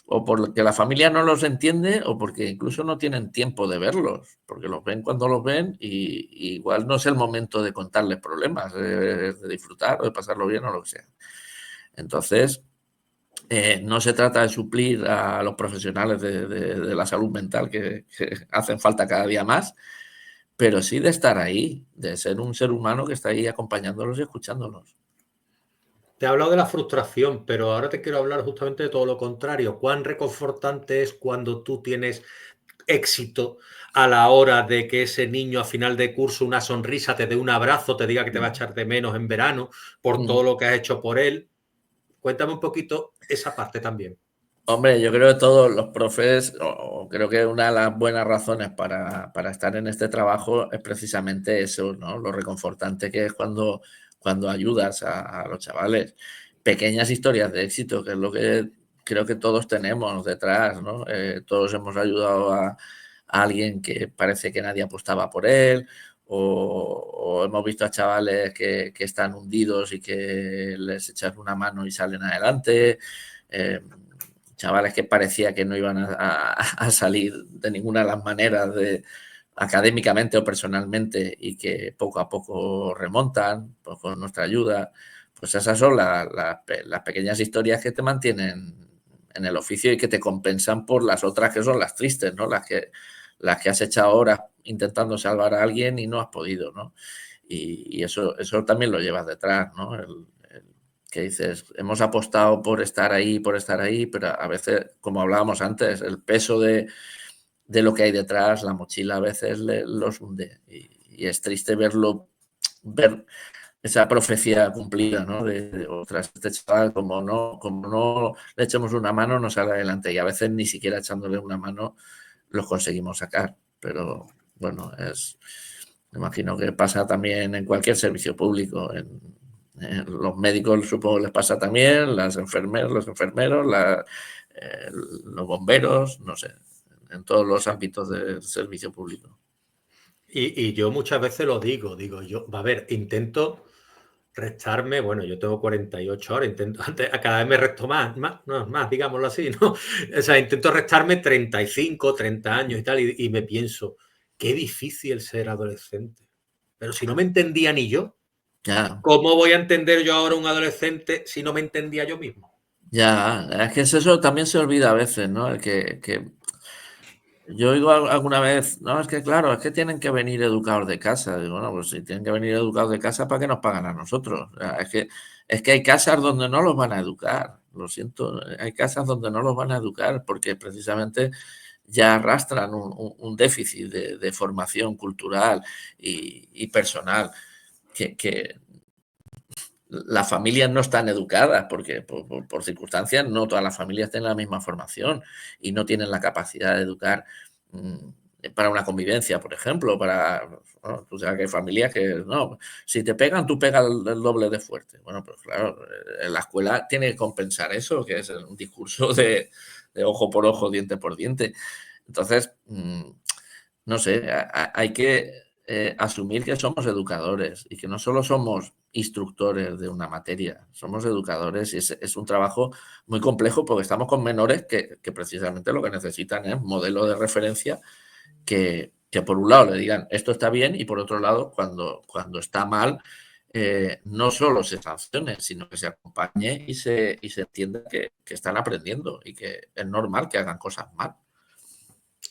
o porque la familia no los entiende o porque incluso no tienen tiempo de verlos, porque los ven cuando los ven y igual no es el momento de contarles problemas, de disfrutar o de pasarlo bien o lo que sea. Entonces, no se trata de suplir a los profesionales de la salud mental que hacen falta cada día más, pero sí de estar ahí, de ser un ser humano que está ahí acompañándolos y escuchándolos. Te he hablado de la frustración, pero ahora te quiero hablar justamente de todo lo contrario. ¿Cuán reconfortante es cuando tú tienes éxito a la hora de que ese niño a final de curso, una sonrisa, te dé un abrazo, te diga que te va a echar de menos en verano por todo lo que has hecho por él? Cuéntame un poquito esa parte también. Hombre, yo creo que todos los profes, o creo que una de las buenas razones para estar en este trabajo es precisamente eso, ¿no? Lo reconfortante que es cuando ayudas a los chavales. Pequeñas historias de éxito, que es lo que creo que todos tenemos detrás, ¿no? Todos hemos ayudado a alguien que parece que nadie apostaba por él, o hemos visto a chavales que están hundidos y que les echas una mano y salen adelante. Eh, Chavales que parecía que no iban a salir de ninguna de las maneras académicamente o personalmente y que poco a poco remontan pues, con nuestra ayuda. Pues esas son las pequeñas historias que te mantienen en el oficio y que te compensan por las otras que son las tristes, ¿no? Las que has echado horas intentando salvar a alguien y no has podido, ¿no? Y eso también lo llevas detrás, ¿no? Que dices, hemos apostado por estar ahí, pero a veces, como hablábamos antes, el peso de lo que hay detrás, la mochila a veces los hunde. Y es triste ver esa profecía cumplida, ¿no? Ostras, este chaval, como no le echemos una mano, no sale adelante. Y a veces ni siquiera echándole una mano los conseguimos sacar. Pero bueno, me imagino que pasa también en cualquier servicio público, los médicos supongo que les pasa también, las enfermeras, los enfermeros, los bomberos, no sé, en todos los ámbitos del servicio público. Y yo muchas veces lo digo yo, a ver, intento restarme, bueno, yo tengo 48 horas, a cada vez me resto más, digámoslo así, ¿no? O sea, intento restarme 35, 30 años y tal, y me pienso, qué difícil ser adolescente. Pero si no me entendía ni yo, Ya, ¿cómo voy a entender yo ahora un adolescente si no me entendía yo mismo? ya, es que eso también se olvida a veces, ¿no? El que yo digo alguna vez, no, es que claro, es que tienen que venir educados de casa. Digo, bueno, pues si tienen que venir educados de casa, ¿para qué nos pagan a nosotros? O sea, es que hay casas donde no los van a educar, lo siento, hay casas donde no los van a educar porque precisamente ya arrastran un déficit de formación cultural y personal que las familias no están educadas porque por circunstancias no todas las familias tienen la misma formación y no tienen la capacidad de educar para una convivencia, por ejemplo, bueno, tú sabes que hay familias que, no, si te pegan, tú pegas el doble de fuerte. Bueno, pues claro, en la escuela tiene que compensar eso, que es un discurso de ojo por ojo, diente por diente. Entonces, no sé, hay que asumir que somos educadores y que no solo somos instructores de una materia, somos educadores y es un trabajo muy complejo porque estamos con menores que precisamente lo que necesitan es modelo de referencia que por un lado le digan esto está bien y por otro lado cuando está mal no solo se sancione, sino que se acompañe y se entienda que están aprendiendo y que es normal que hagan cosas mal.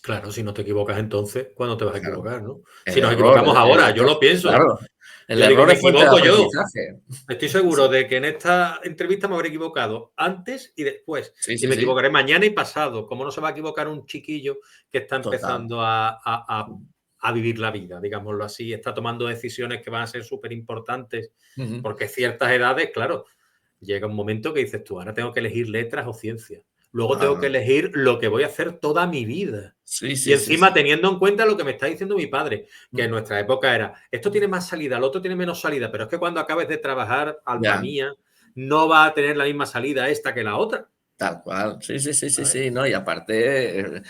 Claro, si no te equivocas entonces, ¿cuándo te vas a Claro, equivocar, no? el Si nos error, equivocamos ahora, yo lo pienso. claro, el Yo digo, error me es fuente de equivoco yo. aprendizaje. Estoy Sí, seguro de que en esta entrevista me habré equivocado antes y después. sí, Y sí, me sí, equivocaré mañana y pasado. ¿Cómo no se va a equivocar un chiquillo que está total. empezando a vivir la vida, digámoslo así? Está tomando decisiones que van a ser súper importantes. Ujú. Porque ciertas edades, claro, llega un momento que dices tú, ahora tengo que elegir letras o ciencias. Luego tengo que Claro. elegir lo que voy a hacer toda mi vida. Sí, Y sí, sí, encima sí. teniendo en cuenta lo que me está diciendo mi padre, que en Mm, nuestra época era, esto tiene más salida, el otro tiene menos salida, pero es que cuando acabes de trabajar, alma ya, mía, no va a tener la misma salida esta que la otra. tal cual. Sí, sí, sí, sí, ¿Sabes? sí, ¿no? Y aparte,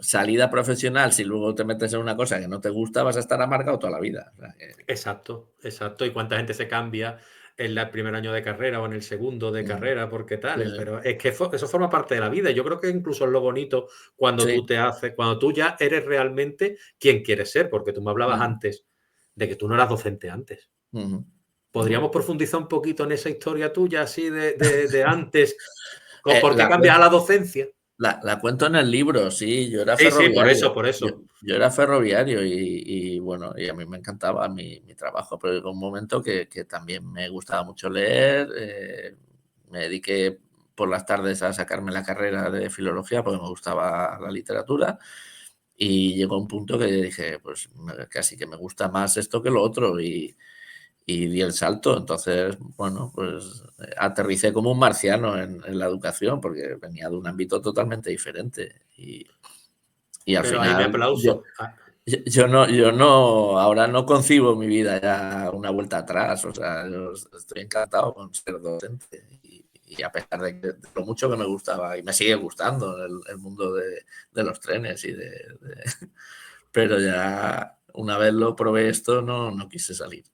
salida profesional, si luego te metes en una cosa que no te gusta, vas a estar amargado toda la vida. O sea que, Exacto, exacto. ¿Y cuánta gente se cambia en el primer año de carrera o en el segundo de mm, carrera? Porque sí, tal, sí. pero es que eso forma parte de la vida. Yo creo que incluso es lo bonito cuando Sí, tú te haces, cuando tú ya eres realmente quien quieres ser, porque tú me hablabas ujú, antes de que tú no eras docente antes. ujú. ¿Podríamos Bueno, profundizar un poquito en esa historia tuya, así de antes? ¿Por qué la cambias a la docencia? la cuento en el libro, sí, yo era Sí, sí, por ferroviario. eso, por Yo eso. yo era ferroviario bueno, y a mí me encantaba mi trabajo, pero llegó un momento que también me gustaba mucho leer, me dediqué por las tardes a sacarme la carrera de filología porque me gustaba la literatura, y llegó un punto que dije: "Pues casi que me gusta más esto que lo otro", y di el salto. Entonces, bueno, pues aterricé como un marciano en la educación, porque venía de un ámbito totalmente diferente. Y al Pero ahí me final, aplauso. Ah, yo no, ahora no concibo mi vida ya una vuelta atrás. O sea, yo estoy encantado con ser docente. Y a pesar de lo mucho que me gustaba, y me sigue gustando el mundo de los trenes pero ya una vez lo probé esto, no quise salir.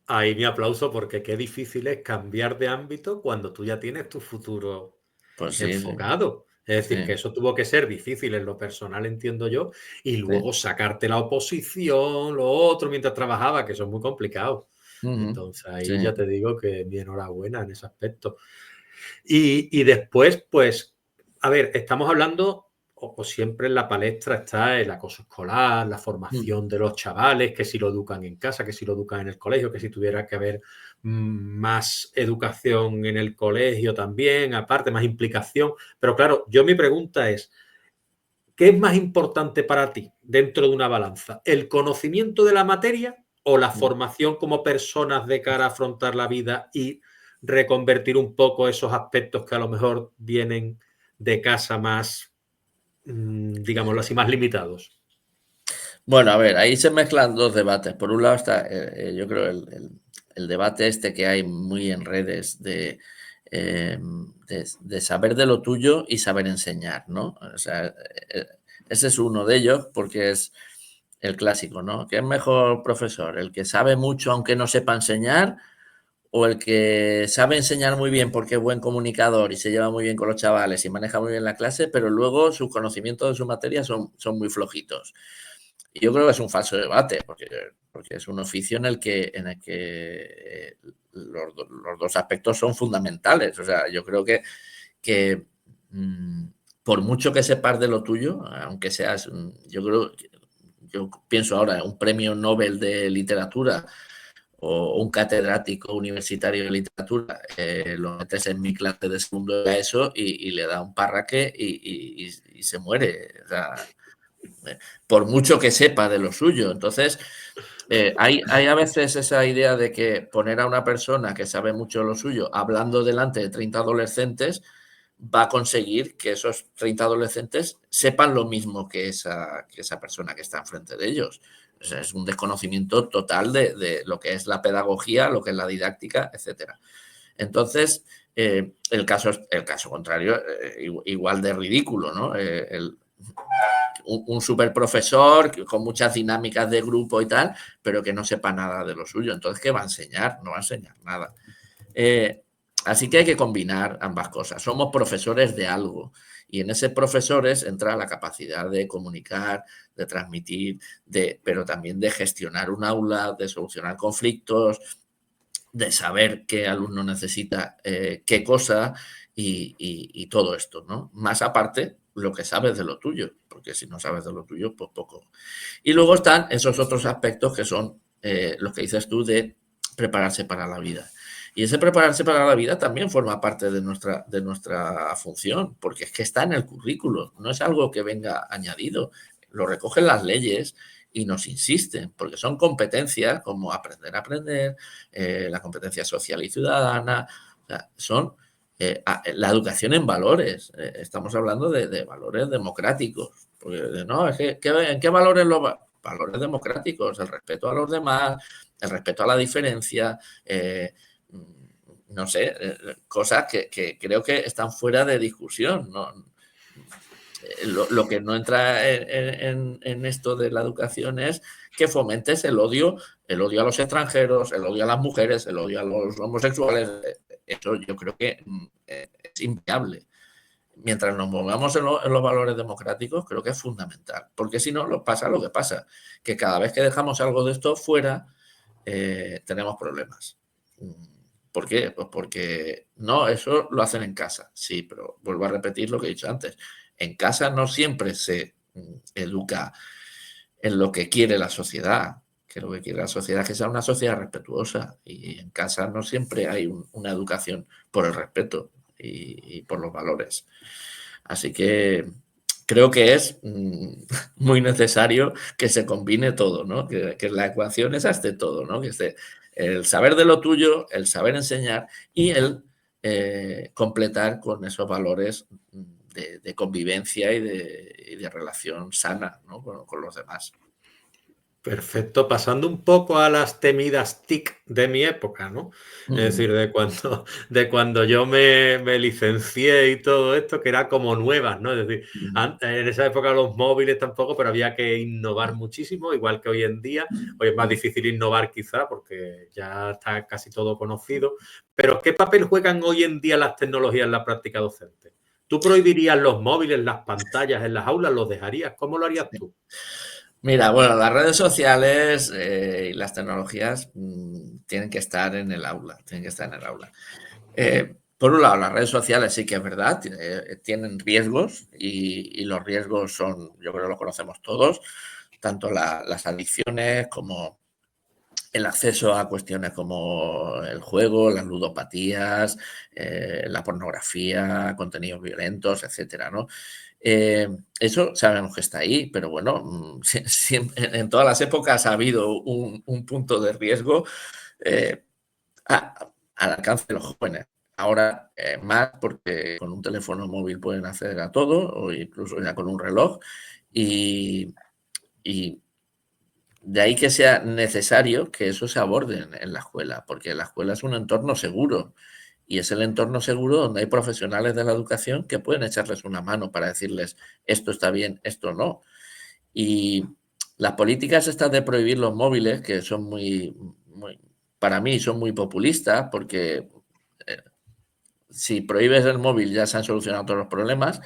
ahí me aplauso porque qué difícil es cambiar de ámbito cuando tú ya tienes tu futuro Pues sí, sí, enfocado. Es decir, que sí, eso tuvo que ser difícil en lo personal, entiendo yo, y sí. luego sacarte la oposición, lo otro, mientras trabajaba, que eso es muy complicado. Ujú. Entonces ahí Sí. ya te digo que mi enhorabuena en ese aspecto. Y después, pues, a ver, estamos hablando, o siempre en la palestra está el acoso escolar, la Mm, formación de los chavales, que si lo educan en casa, que si lo educan en el colegio, que si tuviera que haber más educación en el colegio también, aparte, más implicación. Pero claro, yo mi pregunta es, ¿qué es más importante para ti dentro de una balanza? ¿El conocimiento de la materia o la mm. formación como personas de cara a afrontar la vida y reconvertir un poco esos aspectos que a lo mejor vienen de casa más, digámoslo así, más limitados? Bueno, a ver, ahí se mezclan 2 debates. Por un lado está, yo creo el debate este que hay muy en redes de saber de lo tuyo y saber enseñar, ¿no? O sea, ese es uno de ellos porque es el clásico, ¿no? ¿Qué es mejor profesor? ¿El que sabe mucho aunque no sepa enseñar o el que sabe enseñar muy bien porque es buen comunicador y se lleva muy bien con los chavales y maneja muy bien la clase, pero luego sus conocimientos de su materia son muy flojitos? Y yo creo que es un falso debate, porque es un oficio en el que los dos aspectos son fundamentales. O sea, yo creo que por mucho que sepas de lo tuyo, aunque seas, yo pienso ahora, un premio Nobel de literatura o un catedrático universitario de literatura, lo metes en mi clase de segundo de ESO y le da un parraque y se muere. O sea, por mucho que sepa de lo suyo. Entonces, hay a veces esa idea de que poner a una persona que sabe mucho de lo suyo hablando delante de 30 adolescentes, va a conseguir que esos 30 adolescentes sepan lo mismo que esa persona que está enfrente de ellos. O sea, es un desconocimiento total de lo que es la pedagogía, lo que es la didáctica, etcétera. Entonces, el caso contrario, igual de ridículo, ¿no? Un super profesor con muchas dinámicas de grupo y tal, pero que no sepa nada de lo suyo. Entonces, ¿qué va a enseñar? No va a enseñar nada. Así que hay que combinar ambas cosas. Somos profesores de algo y en ese profesores entra la capacidad de comunicar, de transmitir, pero también de gestionar un aula, de solucionar conflictos, de saber qué alumno necesita qué cosa y todo esto, ¿no? Más aparte, lo que sabes de lo tuyo, porque si no sabes de lo tuyo, pues poco. Y luego están esos otros aspectos que son los que dices tú de prepararse para la vida. Y ese prepararse para la vida también forma parte de nuestra función, porque es que está en el currículo, no es algo que venga añadido, lo recogen las leyes y nos insisten, porque son competencias como aprender a aprender, la competencia social y ciudadana, o sea, son la educación en valores, estamos hablando de valores democráticos, porque no, es que, ¿en qué valores valores democráticos? El respeto a los demás, el respeto a la diferencia, no sé, cosas que creo que están fuera de discusión, ¿no? Lo que no entra en esto de la educación es que fomentes el odio a los extranjeros, el odio a las mujeres, el odio a los homosexuales. Eso yo creo que es inviable. Mientras nos movamos en los valores democráticos, creo que es fundamental. Porque si no, pasa lo que pasa, que cada vez que dejamos algo de esto fuera, tenemos problemas. ¿Por qué? Pues porque no, eso lo hacen en casa. Sí, pero vuelvo a repetir lo que he dicho antes. En casa no siempre se educa en lo que quiere la sociedad, que lo que quiere la sociedad es que sea una sociedad respetuosa y en casa no siempre hay una educación por el respeto y por los valores. Así que creo que es muy necesario que se combine todo, ¿no? Que la ecuación esa esté todo, ¿no? Que esté el saber de lo tuyo, el saber enseñar y el completar con esos valores de convivencia y de relación sana, ¿no? con los demás. Perfecto, pasando un poco a las temidas TIC de mi época, ¿no? Es decir, de cuando yo me licencié y todo esto, que era como nuevas, ¿no? Es decir, en esa época los móviles tampoco, pero había que innovar muchísimo, igual que hoy en día. Hoy es más difícil innovar quizá porque ya está casi todo conocido. Pero ¿qué papel juegan hoy en día las tecnologías en la práctica docente? ¿Tú prohibirías los móviles, las pantallas en las aulas? ¿Los dejarías? ¿Cómo lo harías tú? Mira, bueno, las redes sociales y las tecnologías tienen que estar en el aula, tienen que estar en el aula. Por un lado, las redes sociales sí que es verdad, tienen riesgos y los riesgos son, yo creo que los conocemos todos, tanto las adicciones como el acceso a cuestiones como el juego, las ludopatías, la pornografía, contenidos violentos, etcétera, ¿no? Eso sabemos que está ahí, pero bueno, en todas las épocas ha habido un punto de riesgo al alcance de los jóvenes. Ahora más porque con un teléfono móvil pueden acceder a todo o incluso ya con un reloj y de ahí que sea necesario que eso se aborde en la escuela, porque la escuela es un entorno seguro y es el entorno seguro donde hay profesionales de la educación que pueden echarles una mano para decirles esto está bien, esto no. Y las políticas estas de prohibir los móviles, que son para mí son muy populistas, porque si prohíbes el móvil ya se han solucionado todos los problemas,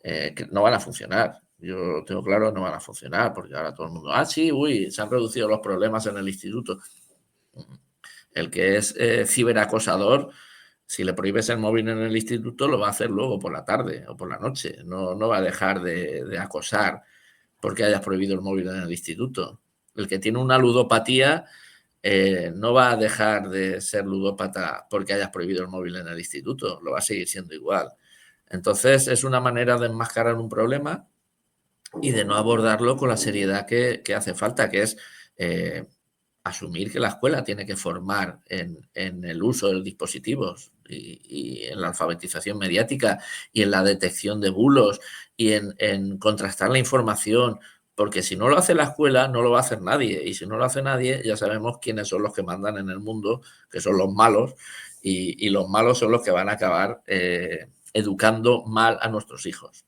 que no van a funcionar. Yo tengo claro que no van a funcionar, porque ahora todo el mundo, sí, se han reducido los problemas en el instituto. El que es ciberacosador, si le prohíbes el móvil en el instituto, lo va a hacer luego por la tarde o por la noche. No va a dejar de acosar porque hayas prohibido el móvil en el instituto. El que tiene una ludopatía no va a dejar de ser ludópata porque hayas prohibido el móvil en el instituto, lo va a seguir siendo igual. Entonces, es una manera de enmascarar un problema y de no abordarlo con la seriedad que hace falta, que es asumir que la escuela tiene que formar en el uso de los dispositivos y en la alfabetización mediática y en la detección de bulos y en contrastar la información, porque si no lo hace la escuela, no lo va a hacer nadie. Y si no lo hace nadie, ya sabemos quiénes son los que mandan en el mundo, que son los malos, y los malos son los que van a acabar educando mal a nuestros hijos.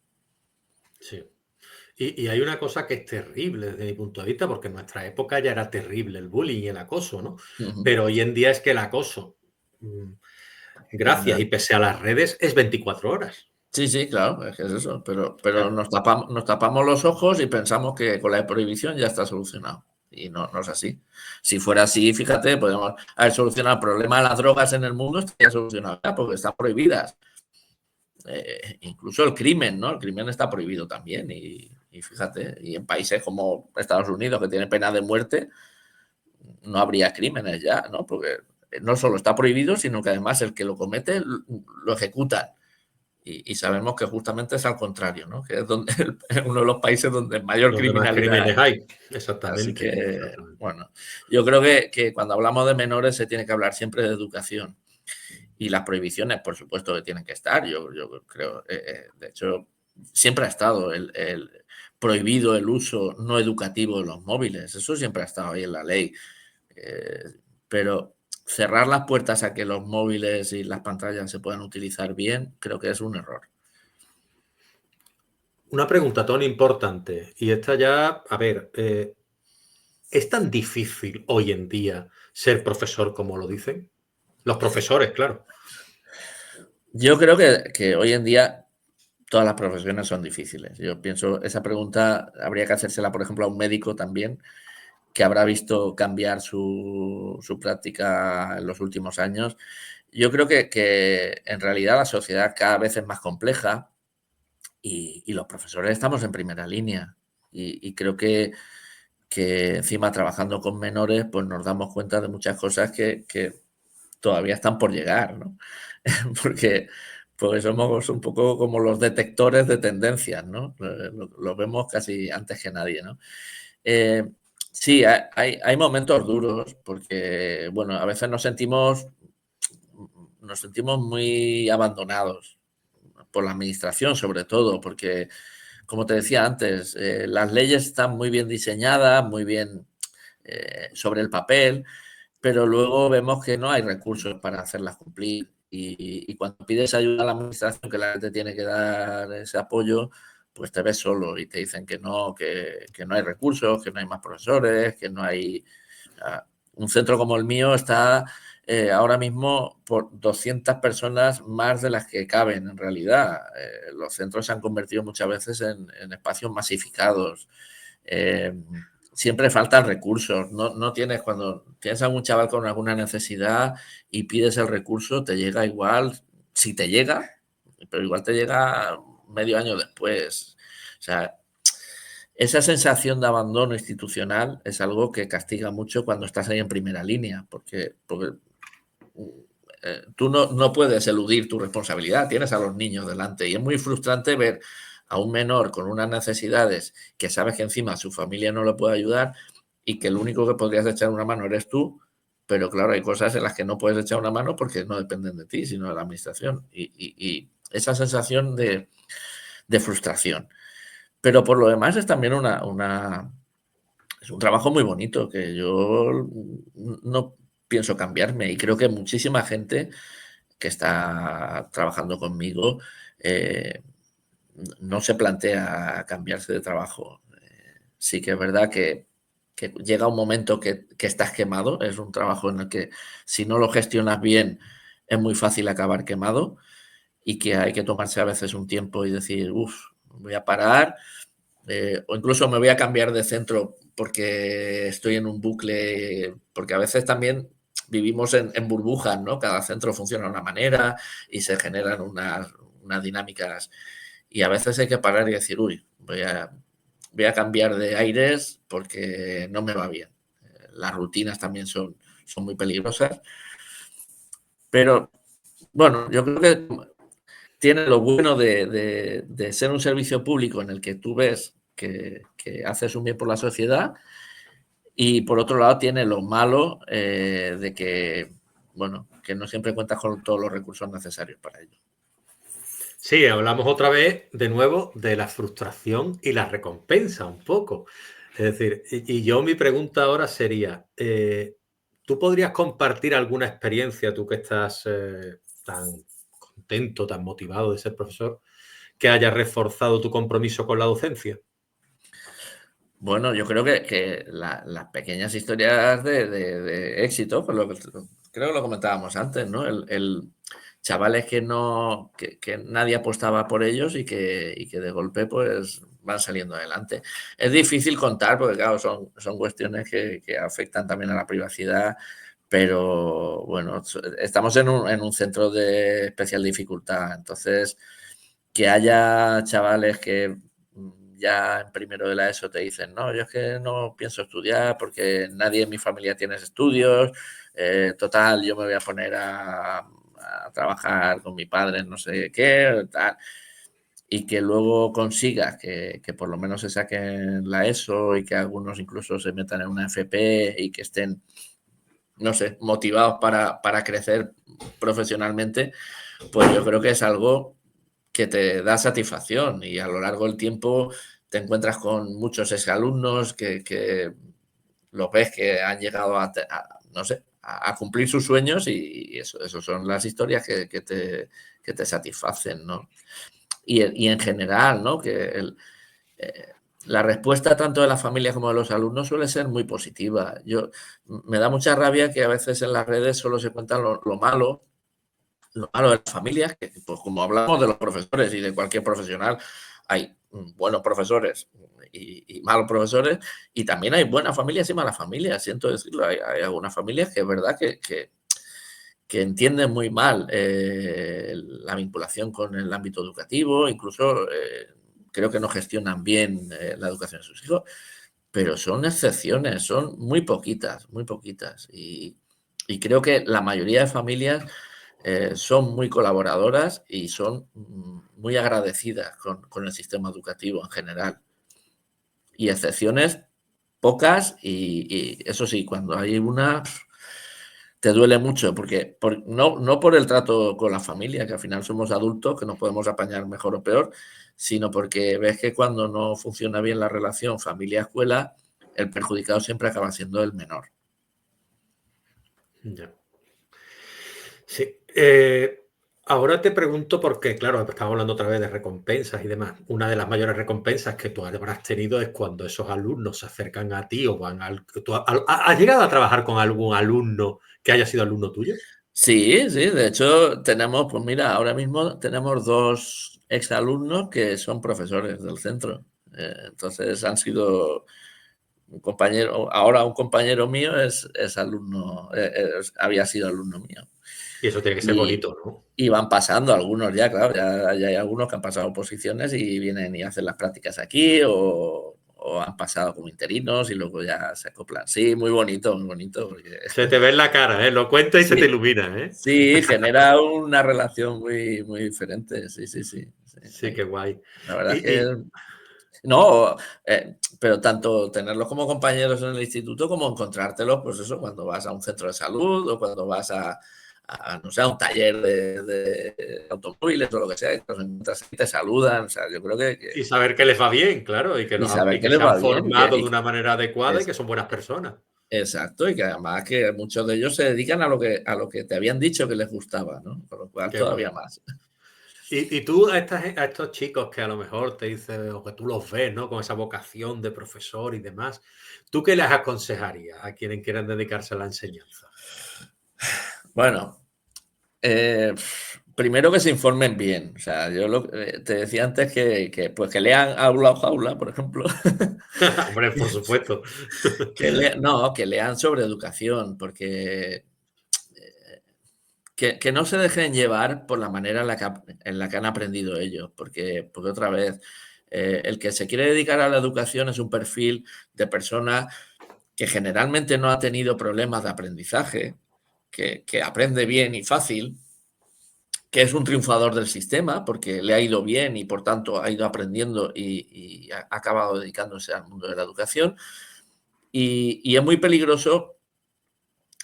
Sí. Y hay una cosa que es terrible desde mi punto de vista, porque en nuestra época ya era terrible el bullying y el acoso, ¿no? Ujú. Pero hoy en día es que el acoso, gracias y pese a las redes, es 24 horas. Sí, sí, claro, es que es eso, pero Claro, nos tapamos los ojos y pensamos que con la prohibición ya está solucionado. Y no, no es así. Si fuera así, fíjate, podemos haber solucionado el problema de las drogas en el mundo, estaría solucionado ya, porque están prohibidas. Incluso el crimen, ¿no? El crimen está prohibido también. Y fíjate, y en países como Estados Unidos, que tienen pena de muerte, no habría crímenes ya, ¿no? Porque no solo está prohibido, sino que además el que lo comete lo ejecutan. Y sabemos que justamente es al contrario, ¿no? Que es donde uno de los países donde mayor donde más criminalidad crímenes hay. hay. Así Exactamente, que, exactamente. bueno, yo creo que cuando hablamos de menores se tiene que hablar siempre de educación. Y las prohibiciones, por supuesto, que tienen que estar. Yo creo, de hecho, siempre ha estado el prohibido el uso no educativo de los móviles. Eso siempre ha estado ahí en la ley. Eh, pero cerrar las puertas a que los móviles y las pantallas se puedan utilizar bien, creo que es un error. Una pregunta, Tony, importante. Y esta ya, a ver, ¿es tan difícil hoy en día ser profesor como lo dicen? Los profesores, claro. Yo creo que hoy en día todas las profesiones son difíciles. Yo pienso, esa pregunta habría que hacérsela, por ejemplo, a un médico también, que habrá visto cambiar su práctica en los últimos años. Yo creo que en realidad la sociedad cada vez es más compleja y los profesores estamos en primera línea. Y creo que encima trabajando con menores, pues nos damos cuenta de muchas cosas que todavía están por llegar, ¿no? Porque, porque somos un poco como los detectores de tendencias, ¿no? Lo vemos casi antes que nadie, ¿no? Eh, sí, hay momentos duros porque, bueno, a veces nos sentimos muy abandonados por la administración, sobre todo, porque, como te decía antes, las leyes están muy bien diseñadas, muy bien sobre el papel, pero luego vemos que no hay recursos para hacerlas cumplir. Y cuando pides ayuda a la administración, que la que te tiene que dar ese apoyo, pues te ves solo y te dicen que no hay recursos, que no hay más profesores, que no hay... Un centro como el mío está ahora mismo por 200 personas más de las que caben en realidad. Los centros se han convertido muchas veces en espacios masificados. Eh, Siempre faltan recursos. No tienes, cuando tienes a un chaval con alguna necesidad y pides el recurso, te llega igual, si te llega, pero igual te llega medio año después. O sea, esa sensación de abandono institucional es algo que castiga mucho cuando estás ahí en primera línea, porque tú no puedes eludir tu responsabilidad, tienes a los niños delante y es muy frustrante ver a un menor con unas necesidades que sabes que encima su familia no le puede ayudar y que el único que podrías echar una mano eres tú, pero claro, hay cosas en las que no puedes echar una mano porque no dependen de ti, sino de la administración. Y esa sensación de frustración. Pero por lo demás es también es un trabajo muy bonito que yo no pienso cambiarme y creo que muchísima gente que está trabajando conmigo no se plantea cambiarse de trabajo. Sí que es verdad que llega un momento que estás quemado, es un trabajo en el que si no lo gestionas bien es muy fácil acabar quemado y que hay que tomarse a veces un tiempo y decir, uff, voy a parar o incluso me voy a cambiar de centro porque estoy en un bucle, porque a veces también vivimos en burbujas, ¿no? Cada centro funciona de una manera y se generan unas dinámicas y a veces hay que parar y decir, uy, voy a cambiar de aires porque no me va bien. Las rutinas también son muy peligrosas, pero bueno, yo creo que tiene lo bueno de ser un servicio público en el que tú ves que haces un bien por la sociedad Y por otro lado tiene lo malo de que, bueno, que no siempre cuentas con todos los recursos necesarios para ello. Sí, hablamos otra vez, de nuevo, de la frustración y la recompensa, un poco. Es decir, yo mi pregunta ahora sería, ¿tú podrías compartir alguna experiencia, tú que estás tan contento, tan motivado de ser profesor, que haya reforzado tu compromiso con la docencia? Bueno, yo creo que las pequeñas historias de éxito, pues creo que lo comentábamos antes, ¿no? Chavales que no, que nadie apostaba por ellos y que de golpe pues van saliendo adelante. Es difícil contar porque, claro, son cuestiones que afectan también a la privacidad, pero bueno, estamos en un centro de especial dificultad, entonces que haya chavales que ya en primero de la ESO te dicen, no, yo es que no pienso estudiar porque nadie en mi familia tiene estudios, total, yo me voy a poner a trabajar con mi padre, no sé qué, tal, y que luego consigas que por lo menos se saquen la ESO y que algunos incluso se metan en una FP y que estén, no sé, motivados para crecer profesionalmente, pues yo creo que es algo que te da satisfacción y a lo largo del tiempo te encuentras con muchos exalumnos que los ves que han llegado no sé, a cumplir sus sueños y eso son las historias que te satisfacen, ¿no? Y en general, ¿no? Eh, la respuesta tanto de las familias como de los alumnos suele ser muy positiva. Me da mucha rabia que a veces en las redes solo se cuentan lo malo de las familias, que pues como hablamos de los profesores y de cualquier profesional, hay buenos profesores y malos profesores, y también hay buenas familias y malas familias, siento decirlo. Hay algunas familias que es verdad que entienden muy mal la vinculación con el ámbito educativo, incluso creo que no gestionan bien la educación de sus hijos, pero son excepciones, son muy poquitas, muy poquitas. Y creo que la mayoría de familias son muy colaboradoras y son muy agradecidas con el sistema educativo en general. Y excepciones pocas y eso sí, cuando hay una te duele mucho, porque no por el trato con la familia, que al final somos adultos, que nos podemos apañar mejor o peor, sino porque ves que cuando no funciona bien la relación familia-escuela, el perjudicado siempre acaba siendo el menor. Ya. Sí. Ahora te pregunto porque, claro, estamos hablando otra vez de recompensas y demás. Una de las mayores recompensas que tú habrás tenido es cuando esos alumnos se acercan a ti o van al... ¿Has llegado a trabajar con algún alumno que haya sido alumno tuyo? Sí, sí, de hecho tenemos, pues mira, ahora mismo tenemos 2 exalumnos que son profesores del centro. Entonces han sido un compañero, ahora un compañero mío es alumno, había sido alumno mío. Y eso tiene que ser Y, bonito, ¿no? y van pasando algunos ya, claro, ya hay algunos que han pasado posiciones y vienen y hacen las prácticas aquí o han pasado como interinos y luego ya se acoplan. Sí, muy bonito, porque Se te ve en la cara, ¿eh? Lo cuentas y se te sí, ilumina, ¿eh? sí, genera una relación muy diferente. Sí, sí, sí. Sí, Sí, qué guay. la verdad es Y, que no, pero tanto tenerlos como compañeros en el instituto como encontrártelos, pues eso, cuando vas a un centro de salud o cuando vas no sé, a un taller de automóviles o lo que sea, y los encuentras y te saludan. O sea, yo creo y saber que les va bien, claro, y saber y que que les se han va bien formado de una manera adecuada y es, que son buenas personas. exacto, y que además que muchos de ellos se dedican a lo que te habían dicho que les gustaba, ¿no? Por lo cual Qué todavía guay. más. Y tú a estos chicos que a lo mejor te dicen, o que tú los ves, ¿no? Con esa vocación de profesor y demás, ¿tú qué les aconsejarías a quienes quieran dedicarse a la enseñanza? Bueno, primero que se informen bien. O sea, te decía antes pues que lean Aula o Jaula, por ejemplo. Hombre, por supuesto. No, que lean sobre educación, porque que no se dejen llevar por la manera en la que han aprendido ellos, porque otra vez, el que se quiere dedicar a la educación es un perfil de persona que generalmente no ha tenido problemas de aprendizaje, que aprende bien y fácil, que es un triunfador del sistema porque le ha ido bien y por tanto ha ido aprendiendo y ha acabado dedicándose al mundo de la educación y es muy peligroso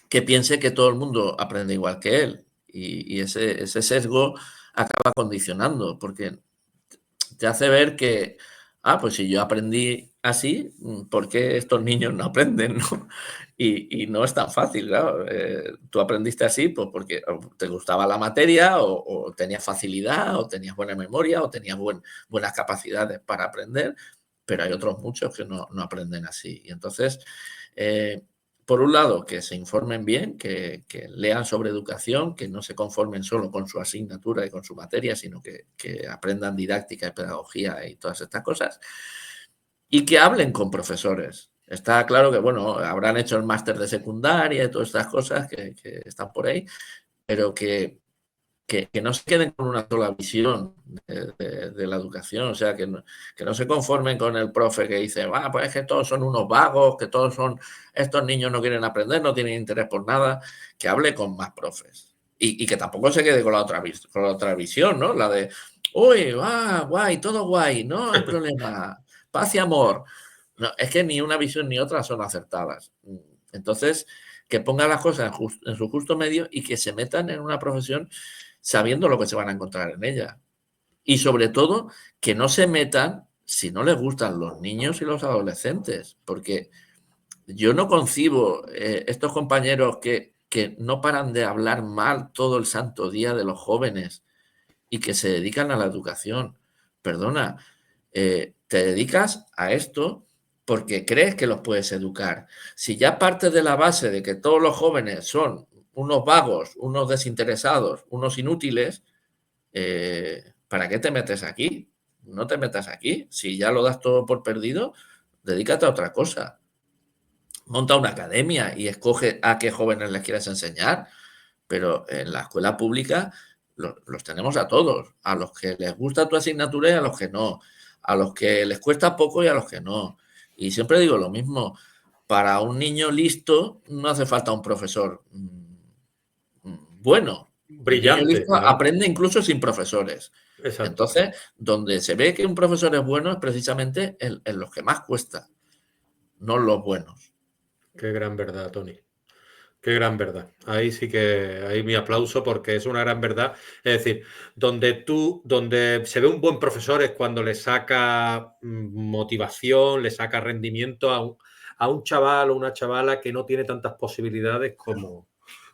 que piense que todo el mundo aprende igual que él. Y ese sesgo acaba condicionando, porque te hace ver que, pues si yo aprendí así, ¿por qué estos niños no aprenden? ¿No? Y no es tan fácil, claro. Tú aprendiste así pues porque te gustaba la materia o tenías facilidad o tenías buena memoria o tenías buenas capacidades para aprender, pero hay otros muchos que no aprenden así. Y entonces, por un lado, que se informen bien, que lean sobre educación, que no se conformen solo con su asignatura y con su materia, sino que aprendan didáctica y pedagogía y todas estas cosas, y que hablen con profesores. Está claro que, bueno, habrán hecho el máster de secundaria y todas estas cosas que están por ahí, pero que no se queden con una sola visión de la educación, o sea, que no se conformen con el profe que dice, pues es que todos son unos vagos, que estos niños no quieren aprender, no tienen interés por nada, que hable con más profes. Y que tampoco se quede con la otra visión, ¿no? La de, uy, guay, todo guay, no hay problema, paz y amor. No, es que ni una visión ni otra son acertadas. Entonces, que pongan las cosas en su justo medio y que se metan en una profesión sabiendo lo que se van a encontrar en ella. Y sobre todo, que no se metan si no les gustan los niños y los adolescentes, porque yo no concibo estos compañeros que no paran de hablar mal todo el santo día de los jóvenes y que se dedican a la educación. Perdona, te dedicas a esto porque crees que los puedes educar. Si ya partes de la base de que todos los jóvenes son unos vagos, unos desinteresados, unos inútiles, ¿para qué te metes aquí? No te metas aquí. Si ya lo das todo por perdido, dedícate a otra cosa. Monta una academia y escoge a qué jóvenes les quieres enseñar. Pero en la escuela pública los tenemos a todos, a los que les gusta tu asignatura y a los que no, a los que les cuesta poco y a los que no. Y siempre digo lo mismo, para un niño listo no hace falta un profesor bueno. El niño Brillante, listo claro. aprende incluso sin profesores. Exacto. Entonces, donde se ve que un profesor es bueno es precisamente en los que más cuesta, no los buenos. Qué gran verdad, Tony. Qué gran verdad. Ahí sí que, ahí mi aplauso porque es una gran verdad. Es decir, donde se ve un buen profesor es cuando le saca motivación, le saca rendimiento a un chaval o una chavala que no tiene tantas posibilidades como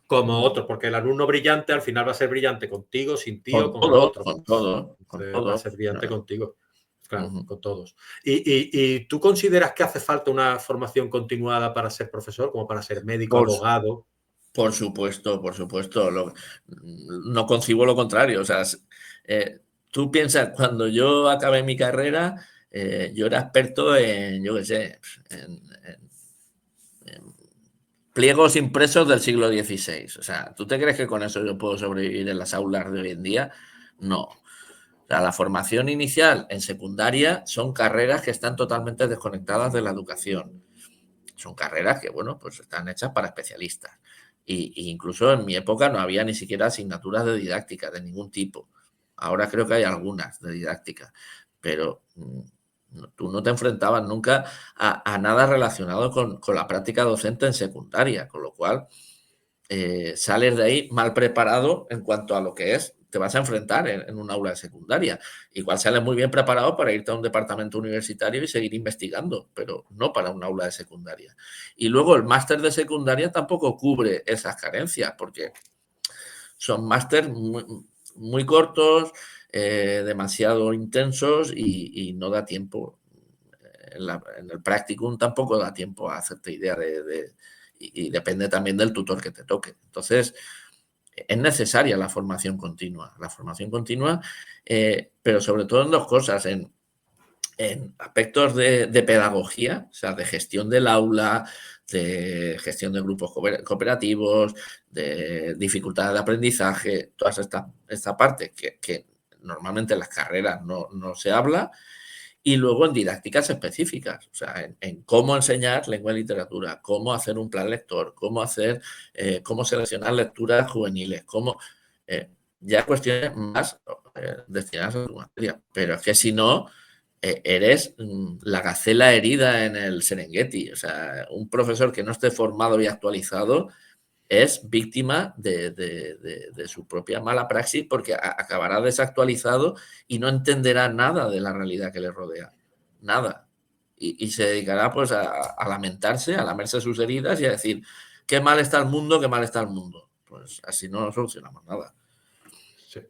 otros, porque el alumno brillante al final va a ser brillante contigo, sin ti o Con con el todo, otro. con todo, con Va a todo. ser brillante contigo. Claro, Uh-huh. con todos. ¿Y tú consideras que hace falta una formación continuada para ser profesor, como para ser médico, Por, abogado? por supuesto, por supuesto. No concibo lo contrario. O sea, tú piensas, cuando yo acabé mi carrera, yo era experto en, yo qué sé, en pliegos impresos del siglo XVI. O sea, ¿tú te crees que con eso yo puedo sobrevivir en las aulas de hoy en día? No. O sea, la formación inicial en secundaria son carreras que están totalmente desconectadas de la educación. Son carreras que, bueno, pues están hechas para especialistas. Y incluso en mi época no había ni siquiera asignaturas de didáctica de ningún tipo. Ahora creo que hay algunas de didáctica, pero tú no te enfrentabas nunca a nada relacionado con la práctica docente en secundaria, con lo cual sales de ahí mal preparado en cuanto a lo que te vas a enfrentar en un aula de secundaria. Igual sales muy bien preparado para irte a un departamento universitario y seguir investigando, pero no para un aula de secundaria. Y luego el máster de secundaria tampoco cubre esas carencias, porque son máster muy cortos, demasiado intensos y no da tiempo. En el practicum tampoco da tiempo a hacerte idea y depende también del tutor que te toque. Entonces, es necesaria la formación continua, pero sobre todo en dos cosas, en aspectos de pedagogía, o sea, de gestión del aula, de gestión de grupos cooperativos, de dificultades de aprendizaje, toda esta parte que normalmente en las carreras no se habla, y luego en didácticas específicas, o sea, en cómo enseñar lengua y literatura, cómo hacer un plan lector, cómo seleccionar lecturas juveniles, ya cuestiones más destinadas a tu materia. Pero es que si no, eres la gacela herida en el Serengeti. O sea, un profesor que no esté formado y actualizado es víctima de su propia mala praxis porque acabará desactualizado y no entenderá nada de la realidad que le rodea. Nada. Y se dedicará pues a lamentarse, a lamerse sus heridas y a decir, qué mal está el mundo, qué mal está el mundo. Pues así no solucionamos nada. Sí.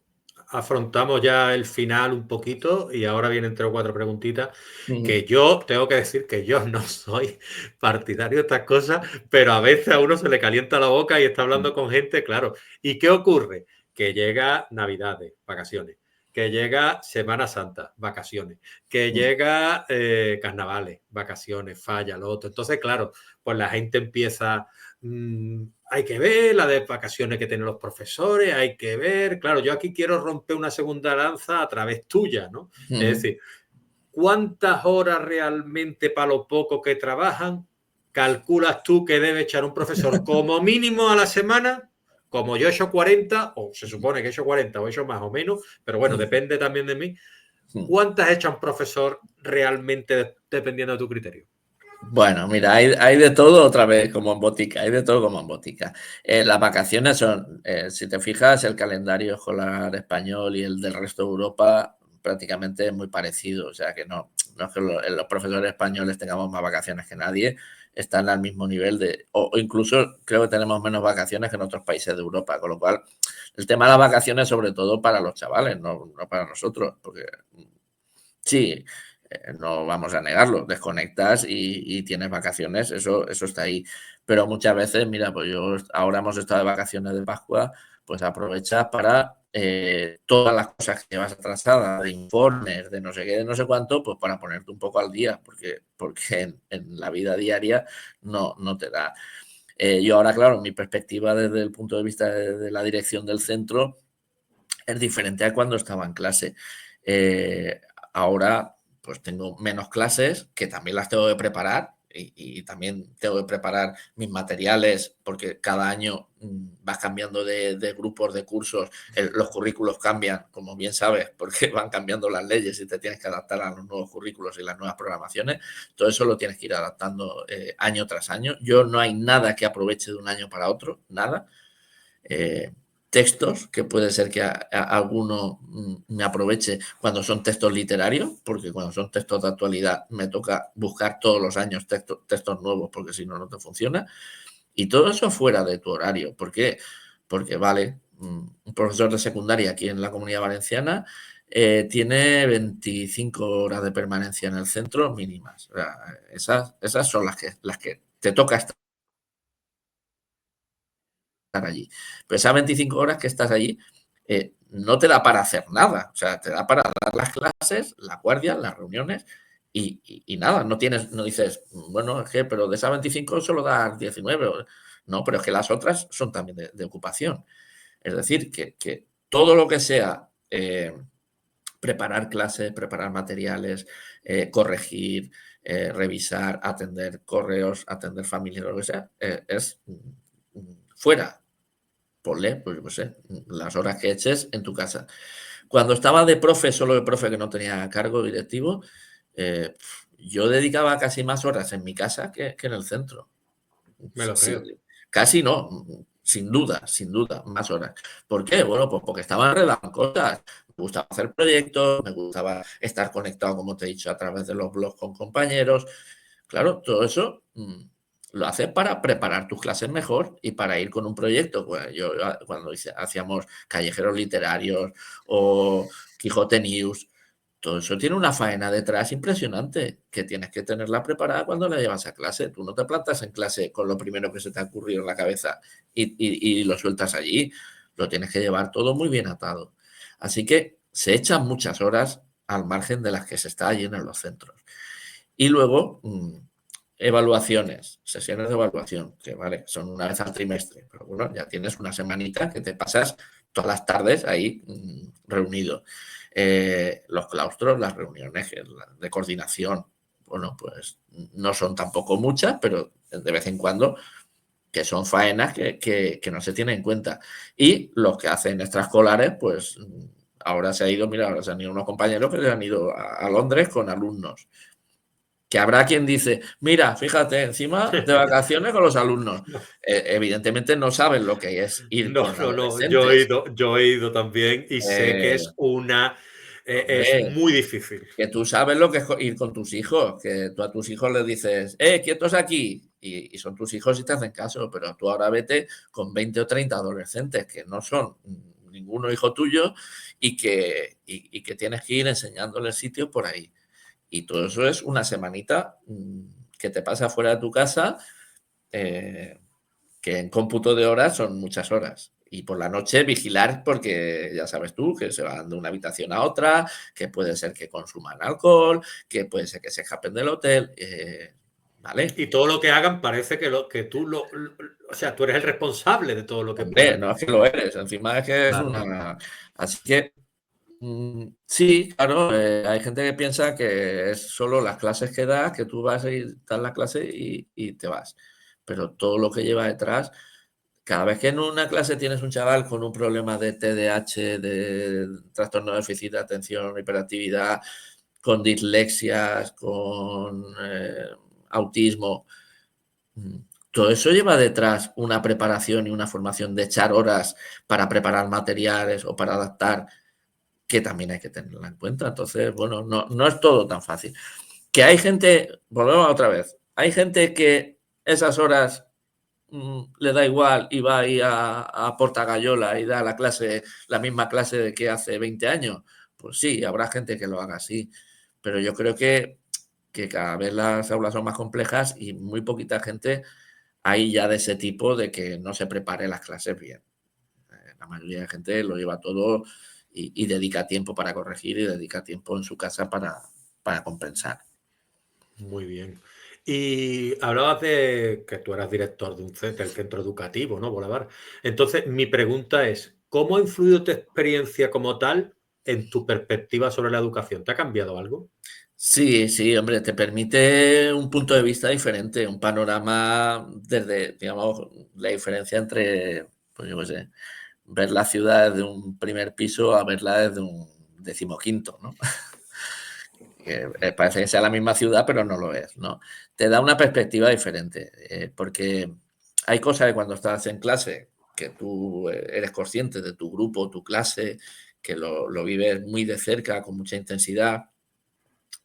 Afrontamos ya el final un poquito y ahora vienen 3 o 4 preguntitas que yo tengo que decir que yo no soy partidario de estas cosas, pero a veces a uno se le calienta la boca y está hablando con gente, claro. ¿Y qué ocurre? Que llega Navidades, vacaciones, que llega Semana Santa, vacaciones, que llega carnavales, vacaciones, falla, lo otro. Entonces, claro, pues la gente empieza... hay que ver la de vacaciones que tienen los profesores, hay que ver, claro, yo aquí quiero romper una segunda lanza a través tuya, ¿no? Es decir, ¿cuántas horas realmente para lo poco que trabajan calculas tú que debe echar un profesor como mínimo a la semana? Como yo he hecho 40, o se supone que he hecho 40 o he hecho más o menos, pero bueno, depende también de mí. ¿Cuántas echa un profesor realmente dependiendo de tu criterio? Bueno, mira, hay de todo otra vez como en botica, hay de todo como en botica. Las vacaciones son, si te fijas, el calendario escolar español y el del resto de Europa prácticamente es muy parecido, o sea que no es que los profesores españoles tengamos más vacaciones que nadie, están al mismo nivel o incluso creo que tenemos menos vacaciones que en otros países de Europa, con lo cual el tema de las vacaciones sobre todo para los chavales, no para nosotros, porque sí, no vamos a negarlo, desconectas y tienes vacaciones, eso está ahí. Pero muchas veces, mira, pues yo ahora hemos estado de vacaciones de Pascua, pues aprovechas para todas las cosas que llevas atrasadas, de informes, de no sé qué, de no sé cuánto, pues para ponerte un poco al día, porque en la vida diaria no te da. Yo ahora, claro, mi perspectiva desde el punto de vista de la dirección del centro es diferente a cuando estaba en clase. Ahora pues tengo menos clases que también las tengo que preparar y también tengo que preparar mis materiales porque cada año vas cambiando de grupos, de cursos, los currículos cambian, como bien sabes, porque van cambiando las leyes y te tienes que adaptar a los nuevos currículos y las nuevas programaciones. Todo eso lo tienes que ir adaptando año tras año. Yo no hay nada que aproveche de un año para otro, nada. Textos, que puede ser que alguno me aproveche cuando son textos literarios, porque cuando son textos de actualidad me toca buscar todos los años textos nuevos, porque si no, no te funciona. Y todo eso fuera de tu horario. ¿Por qué? Porque, vale, un profesor de secundaria aquí en la Comunidad Valenciana tiene 25 horas de permanencia en el centro mínimas. O sea, esas son las que te toca estar allí. Pero esas 25 horas que estás allí no te da para hacer nada. O sea, te da para dar las clases, la guardia, las reuniones y nada. No dices, bueno, es que, pero de esas 25 solo das 19. No, pero es que las otras son también de ocupación. Es decir, que todo lo que sea preparar clases, preparar materiales, corregir, revisar, atender correos, atender familias, lo que sea, es fuera. Ponle, pues no sé, las horas que eches en tu casa. Cuando estaba de profe, solo de profe que no tenía cargo directivo, yo dedicaba casi más horas en mi casa que en el centro. Me lo Sí, creo. casi no, sin duda, más horas. ¿Por qué? Bueno, pues porque estaba enredado en cosas. Me gustaba hacer proyectos, me gustaba estar conectado, como te he dicho, a través de los blogs con compañeros. Claro, todo eso lo haces para preparar tus clases mejor y para ir con un proyecto. Pues yo cuando hacíamos callejeros literarios o Quijote News, todo eso tiene una faena detrás impresionante que tienes que tenerla preparada cuando la llevas a clase. Tú no te plantas en clase con lo primero que se te ha ocurrido en la cabeza y lo sueltas allí. Lo tienes que llevar todo muy bien atado. Así que se echan muchas horas al margen de las que se está allí en los centros. Y luego, evaluaciones, sesiones de evaluación, que vale, son una vez al trimestre, pero bueno, ya tienes una semanita que te pasas todas las tardes ahí reunido. Los claustros, las reuniones de coordinación, bueno, pues no son tampoco muchas, pero de vez en cuando que son faenas que no se tienen en cuenta. Y los que hacen extraescolares, pues ahora se ha ido, mira, ahora se han ido unos compañeros que se han ido a Londres con alumnos. Que habrá quien dice, mira, fíjate, encima de vacaciones con los alumnos. No, Evidentemente no saben lo que es ir no, con no, no, yo he adolescentes. ido, yo he ido también y sé que Eh, es una, es hombre, muy difícil. que tú sabes lo que es ir con tus hijos, que tú a tus hijos les dices, quietos aquí, y son tus hijos y te hacen caso, pero tú ahora vete con 20 o 30 adolescentes que no son ninguno hijo tuyo y que tienes que ir enseñándoles sitios por ahí. Y todo eso es una semanita que te pasa fuera de tu casa, eh, que en cómputo de horas son muchas horas. Y por la noche vigilar porque ya sabes tú que se van de una habitación a otra, que puede ser que consuman alcohol, que puede ser que se escapen del hotel. ¿Vale? Y todo lo que hagan parece que, que tú o sea, tú eres el responsable de todo lo que Hombre, puedan no es que hacer. lo eres, encima es que es Claro. una... Así que sí, claro, hay gente que piensa que es solo las clases que das, que tú vas a ir, das la clase y te vas. Pero todo lo que lleva detrás, cada vez que en una clase tienes un chaval con un problema de TDAH, de trastorno de déficit de atención, hiperactividad, con dislexias, con autismo, mm, todo eso lleva detrás una preparación y una formación de echar horas para preparar materiales o para adaptar que también hay que tenerla en cuenta. Entonces, bueno, no es todo tan fácil. Que hay gente, volvemos otra vez, hay gente que esas horas le da igual y va ahí a Portagayola y da la clase, la misma clase de que hace 20 años. Pues sí, habrá gente que lo haga así. Pero yo creo que cada vez las aulas son más complejas y muy poquita gente hay ya de ese tipo de que no se prepare las clases bien. La mayoría de gente lo lleva todo y dedica tiempo para corregir y dedica tiempo en su casa para compensar. Muy bien. Y hablabas de que tú eras director de del centro educativo, ¿no? Boulevard. Entonces, mi pregunta es, ¿cómo ha influido tu experiencia como tal en tu perspectiva sobre la educación? ¿Te ha cambiado algo? Sí, sí, hombre, te permite un punto de vista diferente, un panorama desde, digamos, la diferencia entre, pues yo qué sé, ver la ciudad desde un primer piso a verla desde un decimoquinto, ¿no? Que parece que sea la misma ciudad, pero no lo es, ¿no? Te da una perspectiva diferente, porque hay cosas que cuando estás en clase, que tú eres consciente de tu grupo, tu clase, que lo vives muy de cerca, con mucha intensidad,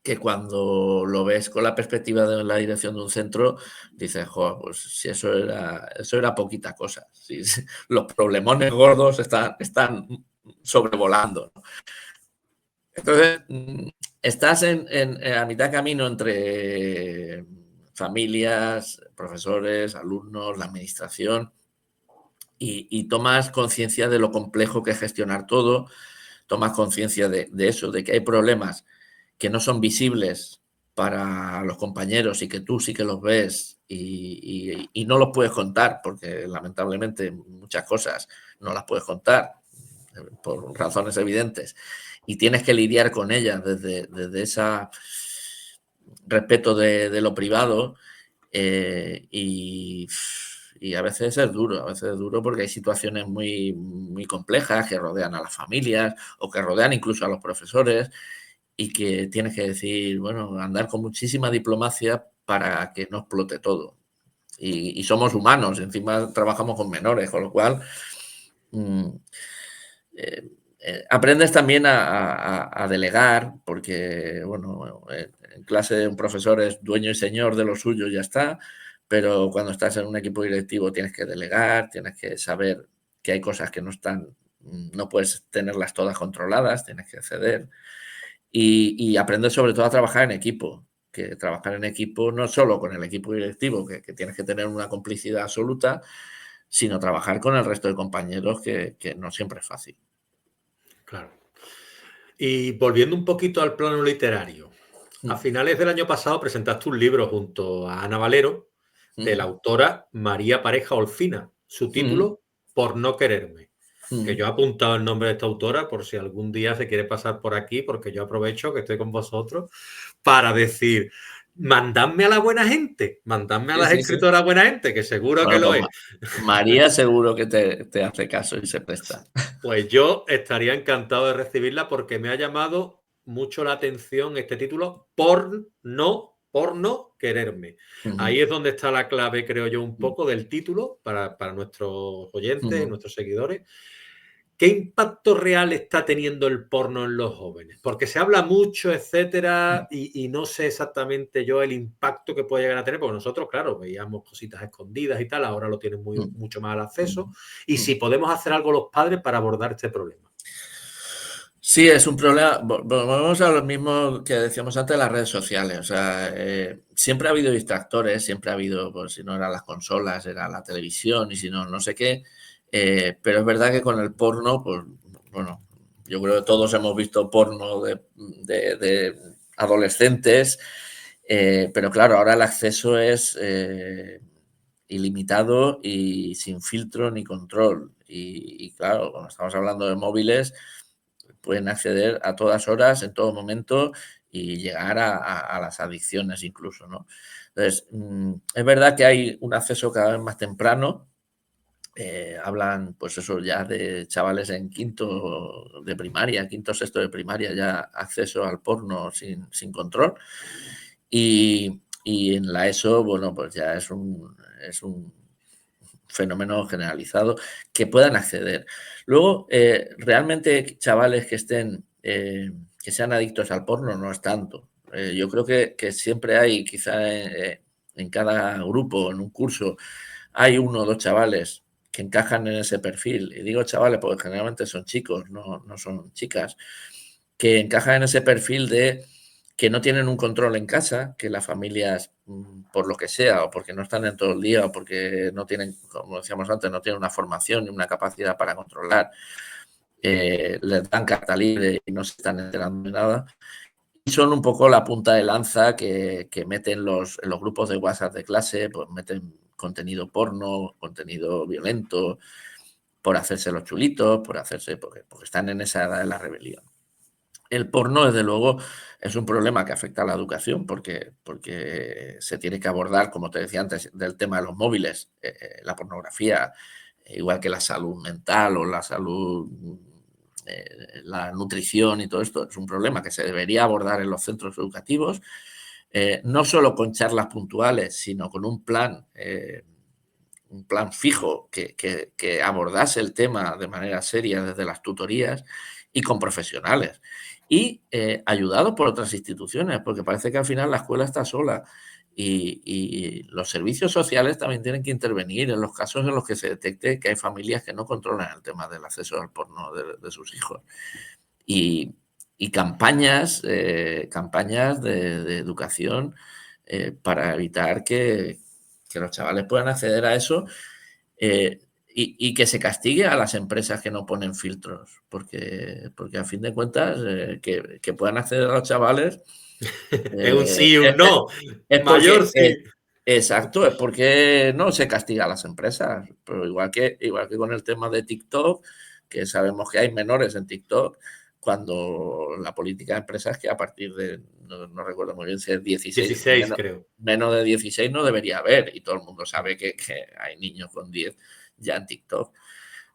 que cuando lo ves con la perspectiva de la dirección de un centro, dices, joder, pues si eso era poquita cosa. Si, los problemones gordos están sobrevolando, ¿no? Entonces, estás a mitad de camino entre familias, profesores, alumnos, la administración, y tomas conciencia de lo complejo que es gestionar todo, tomas conciencia de eso, de que hay problemas que no son visibles para los compañeros y que tú sí que los ves y no los puedes contar, porque lamentablemente muchas cosas no las puedes contar por razones evidentes y tienes que lidiar con ellas desde ese respeto de lo privado y a veces es duro porque hay situaciones muy complejas que rodean a las familias o que rodean incluso a los profesores y que tienes que decir, bueno, andar con muchísima diplomacia para que no explote todo. Y somos humanos, encima trabajamos con menores, con lo cual mm, eh, aprendes también a delegar, porque, bueno, en clase un profesor es dueño y señor de lo suyo y ya está, pero cuando estás en un equipo directivo tienes que delegar, tienes que saber que hay cosas que no están, no puedes tenerlas todas controladas, tienes que ceder y aprendes sobre todo a trabajar en equipo, que trabajar en equipo no solo con el equipo directivo, que tienes que tener una complicidad absoluta, sino trabajar con el resto de compañeros que no siempre es fácil. Claro. Y volviendo un poquito al plano literario, a Mm, finales del año pasado presentaste un libro junto a Ana Valero de la mm, autora María Pareja Olcina. Su mm, título, Por no quererme. Que mm. yo he apuntado el nombre de esta autora por si algún día se quiere pasar por aquí, porque yo aprovecho que estoy con vosotros para decir, mandadme a la buena gente, mandadme a Sí, las sí, sí. escritoras buena gente, que seguro que Bueno, lo pues es. María seguro que te hace caso y se presta. Pues yo estaría encantado de recibirla porque me ha llamado mucho la atención este título, por no quererme. Ujú, Ahí es donde está la clave, creo yo, un ujú, poco del título para nuestros oyentes, ujú, nuestros seguidores. ¿Qué impacto real está teniendo el porno en los jóvenes? Porque se habla mucho, etcétera, y no sé exactamente yo el impacto que puede llegar a tener, porque nosotros, claro, veíamos cositas escondidas y tal, ahora lo tienen ujú, mucho más al ujú, acceso, y ujú. si podemos hacer algo los padres para abordar este problema. Sí, es un problema. Volvemos a lo mismo que decíamos antes de las redes sociales. O sea, siempre ha habido distractores, siempre ha habido, pues si no eran las consolas, era la televisión y si no, no sé qué. Pero es verdad que con el porno, pues bueno, yo creo que todos hemos visto porno de adolescentes, pero claro, ahora el acceso es ilimitado y sin filtro ni control. Y claro, cuando estamos hablando de móviles pueden acceder a todas horas, en todo momento y llegar a las adicciones incluso, ¿no? Entonces, es verdad que hay un acceso cada vez más temprano. Hablan, pues eso, ya de chavales en quinto de primaria, quinto, sexto de primaria, ya acceso al porno sin control. Y en la ESO, bueno, pues ya es un fenómeno generalizado que puedan acceder. Luego, realmente chavales que sean adictos al porno no es tanto. Yo creo que siempre hay, quizá en cada grupo, en un curso, hay uno o dos chavales que encajan en ese perfil. Y digo chavales porque generalmente son chicos, no son chicas, que encajan en ese perfil de que no tienen un control en casa, que las familias, por lo que sea, o porque no están en todo el día, o porque no tienen, como decíamos antes, no tienen una formación ni una capacidad para controlar, les dan carta libre y no se están enterando de nada. Y son un poco la punta de lanza que meten en los grupos de WhatsApp de clase, pues meten contenido porno, contenido violento, por hacerse los chulitos, porque están en esa edad de la rebelión. El porno, desde luego, es un problema que afecta a la educación porque se tiene que abordar, como te decía antes, del tema de los móviles, la pornografía, igual que la salud mental o la salud, la nutrición y todo esto, es un problema que se debería abordar en los centros educativos, no solo con charlas puntuales, sino con un plan fijo que abordase el tema de manera seria desde las tutorías y con profesionales. Y ayudado por otras instituciones, porque parece que al final la escuela está sola y los servicios sociales también tienen que intervenir en los casos en los que se detecte que hay familias que no controlan el tema del acceso al porno de sus hijos. Y, y campañas de educación para evitar que los chavales puedan acceder a eso eh, y que se castigue a las empresas que no ponen filtros, porque a fin de cuentas que puedan acceder a los chavales Es un eh, sí y un es, no. es Mayor porque sí. exacto, es porque no se castiga a las empresas, pero igual que con el tema de TikTok, que sabemos que hay menores en TikTok, cuando la política de empresas que a partir de, no recuerdo muy bien si es 16, 16, creo. menos de 16 no debería haber, y todo el mundo sabe que hay niños con 10 ya en TikTok.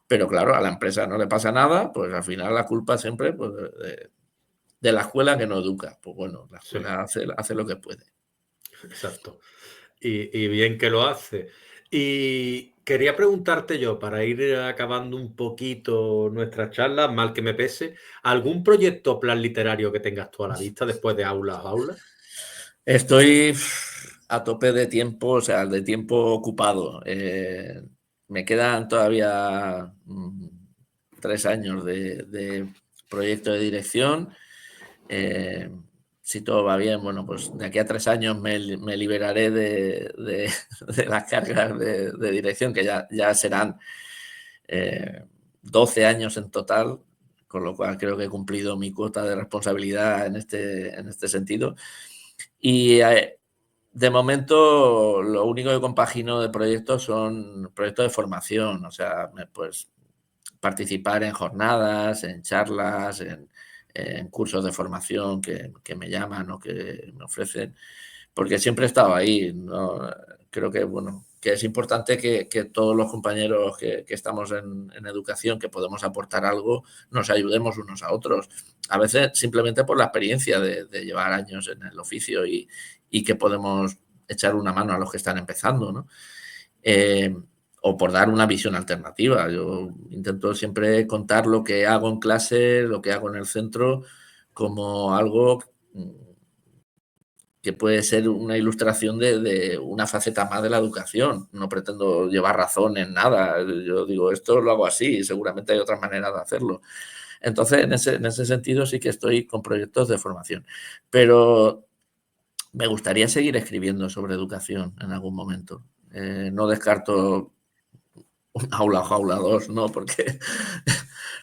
Pero claro, a la empresa no le pasa nada, pues al final la culpa siempre pues, de la escuela que no educa. Pues bueno, la Sí, escuela hace lo que puede. exacto. Y bien que lo hace. Y quería preguntarte yo, para ir acabando un poquito nuestra charla, mal que me pese, ¿algún proyecto o plan literario que tengas tú a la vista después de aulas a aulas? Estoy a tope de tiempo, o sea, de tiempo ocupado. Me quedan todavía 3 años de proyecto de dirección. Eh, si todo va bien, bueno, pues de aquí a 3 años me liberaré de las cargas de dirección, que ya serán eh, 12 años en total, con lo cual creo que he cumplido mi cuota de responsabilidad en este sentido. Y de momento, lo único que compagino de proyectos son proyectos de formación, o sea, pues participar en jornadas, en charlas, en cursos de formación que me llaman o que me ofrecen porque siempre he estado ahí, ¿no? Creo que, bueno, que es importante que todos los compañeros que estamos en educación, que podemos aportar algo, nos ayudemos unos a otros. A veces simplemente por la experiencia de llevar años en el oficio y que podemos echar una mano a los que están empezando, ¿no? O por dar una visión alternativa. Yo intento siempre contar lo que hago en clase, lo que hago en el centro, como algo que puede ser una ilustración de una faceta más de la educación. No pretendo llevar razón en nada. Yo digo, esto lo hago así, y seguramente hay otras maneras de hacerlo. Entonces, en ese sentido sí que estoy con proyectos de formación. Pero me gustaría seguir escribiendo sobre educación en algún momento. No descarto un aula o jaula 2, ¿no? Porque,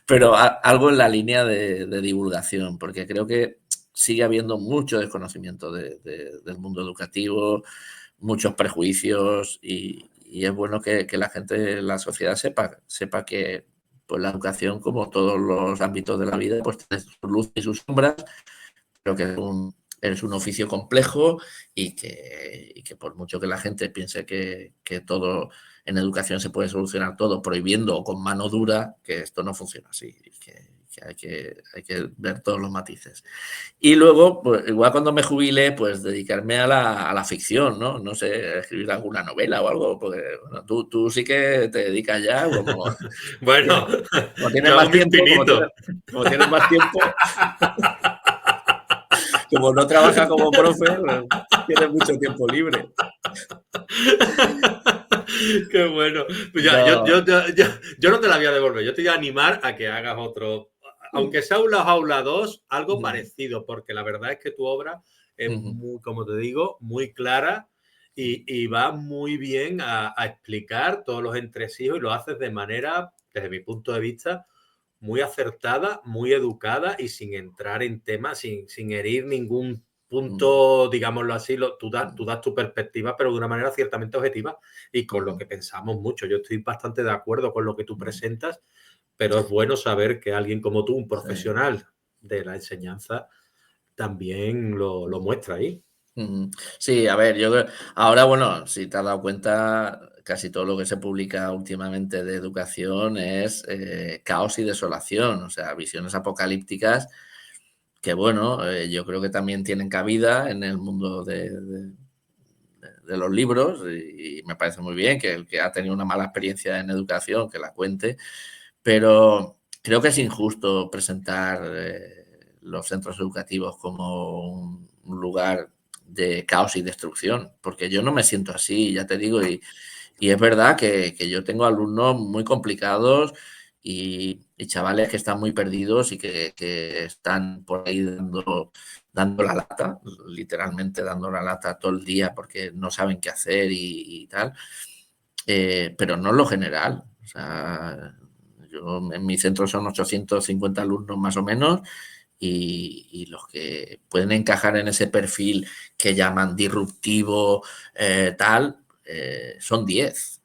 pero algo en la línea de divulgación, porque creo que sigue habiendo mucho desconocimiento del mundo educativo, muchos prejuicios y es bueno que la gente, la sociedad sepa que pues, la educación, como todos los ámbitos de la vida, pues tiene sus luces y sus sombras, pero que es un oficio complejo y que por mucho que la gente piense que todo en educación se puede solucionar todo prohibiendo o con mano dura, que esto no funciona así, que hay que ver todos los matices. Y luego, pues, igual cuando me jubile, pues dedicarme a la ficción, ¿no? No sé, escribir alguna novela o algo, porque bueno, tú sí que te dedicas ya, Bueno, como tienes yo hago más mi tiempo, infinito. como tienes más tiempo, como no trabaja como profe, pues, tienes mucho tiempo libre. Qué bueno. Pues ya, No. yo no te la voy a devolver, yo te voy a animar a que hagas otro, aunque sea un Jaula 2, algo parecido, porque la verdad es que tu obra es muy, como te digo, muy clara y va muy bien a explicar todos los entresijos y lo haces de manera, desde mi punto de vista, muy acertada, muy educada y sin entrar en temas, sin herir ningún punto, digámoslo así, tú das tu perspectiva, pero de una manera ciertamente objetiva y con lo que pensamos mucho. Yo estoy bastante de acuerdo con lo que tú presentas, pero es bueno saber que alguien como tú, un Sí. profesional de la enseñanza, también lo muestra ahí. Sí, a ver, yo creo, ahora, bueno, si te has dado cuenta, casi todo lo que se publica últimamente de educación es caos y desolación, o sea, visiones apocalípticas que, bueno, yo creo que también tienen cabida en el mundo de los libros y me parece muy bien que el que ha tenido una mala experiencia en educación, que la cuente, pero creo que es injusto presentar los centros educativos como un lugar de caos y destrucción, porque yo no me siento así, ya te digo, y es verdad que yo tengo alumnos muy complicados y chavales que están muy perdidos y que están por ahí dando la lata, literalmente dando la lata todo el día porque no saben qué hacer y tal, pero no lo general. O sea, yo en mi centro son 850 alumnos más o menos y los que pueden encajar en ese perfil que llaman disruptivo, tal, son 10.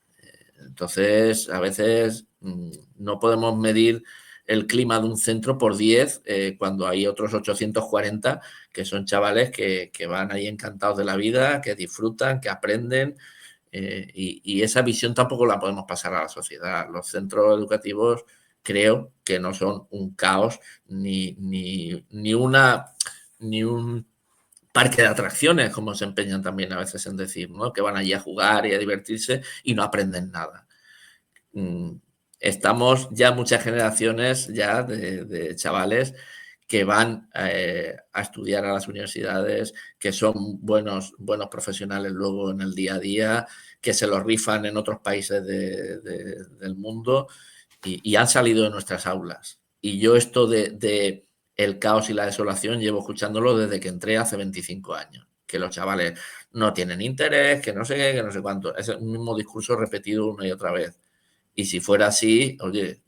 Entonces, a veces no podemos medir el clima de un centro por 10 cuando hay otros 840 que son chavales que van ahí encantados de la vida, que disfrutan, que aprenden y esa visión tampoco la podemos pasar a la sociedad. Los centros educativos creo que no son un caos ni un parque de atracciones, como se empeñan también a veces en decir, ¿no? Que van allí a jugar y a divertirse y no aprenden nada. Estamos ya muchas generaciones ya de chavales que van a estudiar a las universidades, que son buenos profesionales luego en el día a día, que se los rifan en otros países del mundo y han salido de nuestras aulas. Y yo esto de el caos y la desolación llevo escuchándolo desde que entré hace 25 años, que los chavales no tienen interés, que no sé qué, que no sé cuánto. Es el mismo discurso repetido una y otra vez. Y si fuera así, oye,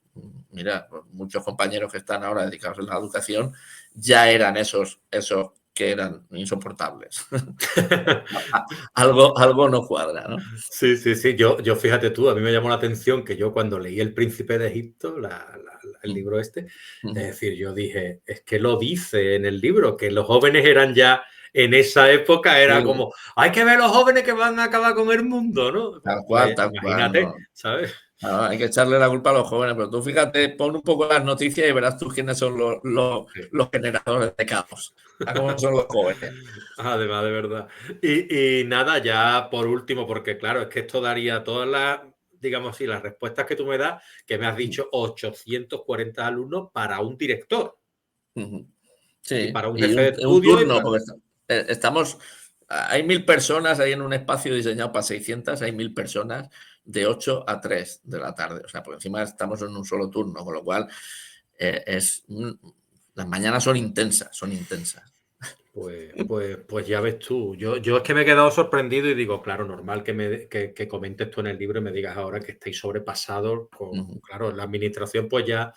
mira, pues muchos compañeros que están ahora dedicados a la educación ya eran esos que eran insoportables. Algo no cuadra, ¿no? Sí, sí, sí. Yo fíjate tú, a mí me llamó la atención que yo cuando leí El Príncipe de Egipto, el libro este, es decir, yo dije, es que lo dice en el libro, que los jóvenes eran ya en esa época era Sí, como, hay que ver a los jóvenes que van a acabar con el mundo, ¿no? Pues tal cual, imagínate, no. ¿sabes? No, hay que echarle la culpa a los jóvenes, pero tú fíjate, pon un poco las noticias y verás tú quiénes son Sí. los generadores de caos, a cómo son los jóvenes. Además, de verdad. Y nada, ya por último, porque claro, es que esto daría todas las, digamos así, las respuestas que tú me das, que me has dicho 840 alumnos para un director Ujú. y Sí, para un y jefe de un estudio y turno, para... porque estamos, hay 1000 personas ahí en un espacio diseñado para 600, hay 1000 personas de 8 a 3 de la tarde, o sea, por encima estamos en un solo turno, con lo cual las mañanas son intensas, son intensas. Pues ya ves tú. Yo es que me he quedado sorprendido y digo, claro, normal que comentes tú en el libro y me digas ahora que estáis sobrepasados. Ujú, Claro, la administración pues ya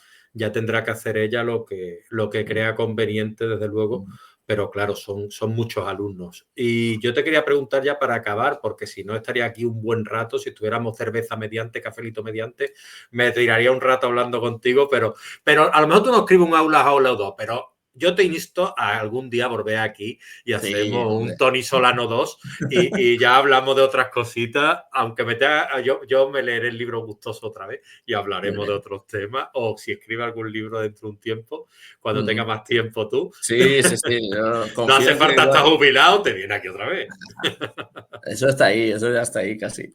tendrá que hacer ella lo que ujú, crea conveniente, desde luego, ujú. pero claro, son muchos alumnos. Y yo te quería preguntar ya para acabar, porque si no estaría aquí un buen rato, si estuviéramos cerveza mediante, cafelito mediante, me tiraría un rato hablando contigo, pero a lo mejor tú no escribes un aula o dos, pero yo te insto a algún día volver aquí y Sí, hacemos hombre. un Tony Solano 2 y ya hablamos de otras cositas, aunque yo me leeré el libro gustoso otra vez y Muy hablaremos de bien. otros temas, o si escribe algún libro dentro de un tiempo, cuando tenga Ujú. más tiempo tú. Sí, sí, sí, yo No confío hace en que falta estar jubilado, te viene aquí otra vez. eso está ahí, eso ya está ahí casi.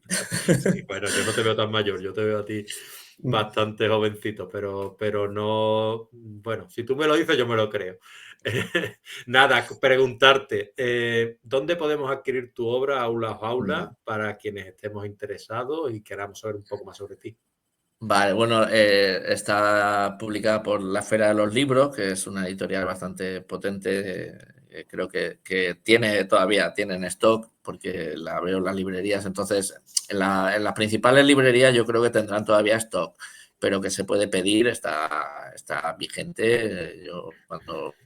Sí, bueno, yo no te veo tan mayor, yo te veo a ti bastante jovencito, pero no, bueno, si tú me lo dices, yo me lo creo. Nada, preguntarte, ¿dónde podemos adquirir tu obra, Aula o Vale. Jaula, para quienes estemos interesados y queramos saber un poco más sobre ti? Vale, bueno, está publicada por la Feria de los Libros, que es una editorial bastante potente. Creo que tiene en stock, porque la veo en las librerías. Entonces, en las principales librerías yo creo que tendrán todavía stock, pero que se puede pedir, está vigente. Yo cuando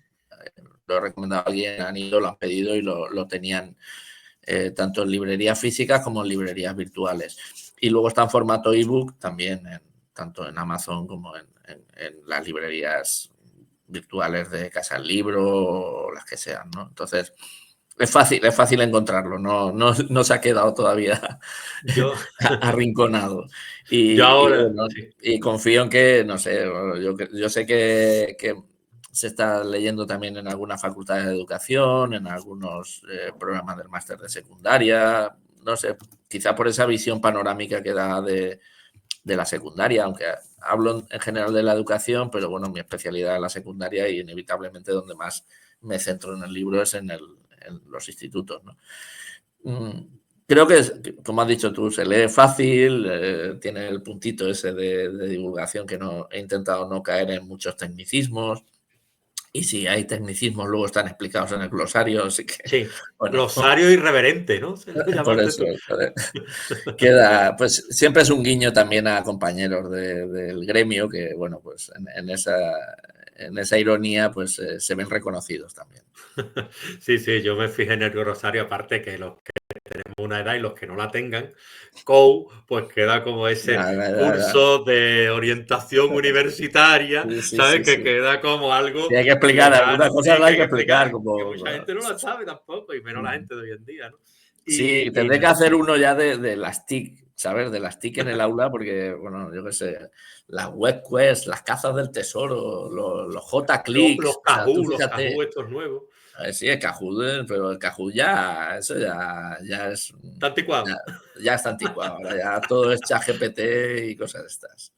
lo he recomendado a alguien, han ido, lo han pedido y lo tenían tanto en librerías físicas como en librerías virtuales. Y luego está en formato ebook también, tanto en Amazon como en las librerías virtuales de Casa del Libro o las que sean, ¿no? Entonces, es fácil encontrarlo, no se ha quedado todavía Yo, arrinconado. yo Y ahora, bueno, sí. y confío en que, no sé, yo sé que se está leyendo también en algunas facultades de educación, en algunos programas del máster de secundaria, no sé, quizá por esa visión panorámica que da de la secundaria, aunque hablo en general de la educación, pero bueno, mi especialidad es la secundaria y inevitablemente donde más me centro en el libro es en los institutos, ¿no? Creo que, como has dicho tú, se lee fácil, tiene el puntito ese de divulgación que no he intentado no caer en muchos tecnicismos. Y si hay tecnicismos, luego están explicados en el glosario, así que, Sí, bueno, glosario irreverente, ¿no? Se lo por llamaste eso tú. queda, pues siempre es un guiño también a compañeros del gremio que, bueno, pues en esa ironía, pues se ven reconocidos también. Sí, sí, yo me fijé en el glosario, aparte que los que tenemos una edad y los que no la tengan, COU, pues queda como ese Ya, ya, ya. curso de orientación universitaria, Sí, sí, ¿sabes? sí, Que sí. queda como Sí, algo hay que explicar, algunas lejano cosas y las que hay hay que que explicar, explicar, que como... mucha gente no lo sabe tampoco, y menos la gente de hoy en día, ¿no? Sí, Y tendré que hacer uno ya de las TIC, ¿sabes? De las TIC en el aula, porque, bueno, yo qué sé, las web quests, las cazas del tesoro, los J-Clicks, o sea, tú los Kahoot fíjate, estos nuevos, a ver, sí, el Kahoot, pero el Kahoot ya, eso ya es, ya, anticuado. ya está anticuado, ahora ya todo es ChatGPT y cosas de estas.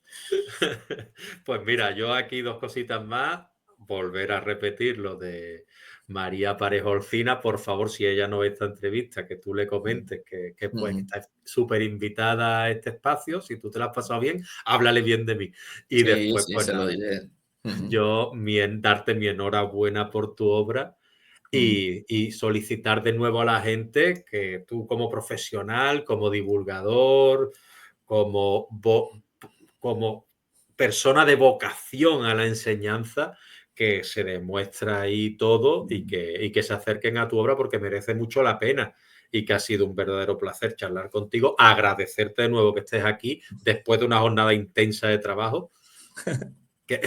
Pues mira, yo aquí dos cositas más. Volver a repetir lo de María Parejo Olcina. Por favor, si ella no ve esta entrevista, que tú le comentes que pues, que Ujú. está súper invitada a este espacio. Si tú te la has pasado bien, háblale bien de mí. Y Sí, después, sí, pues se lo nada, diré. Ujú, darte mi enhorabuena por tu obra ujú, y solicitar de nuevo a la gente que tú como profesional, como divulgador, como, como persona de vocación a la enseñanza, que se demuestra ahí todo ujú. y que se acerquen a tu obra porque merece mucho la pena y que ha sido un verdadero placer charlar contigo, agradecerte de nuevo que estés aquí después de una jornada intensa de trabajo que,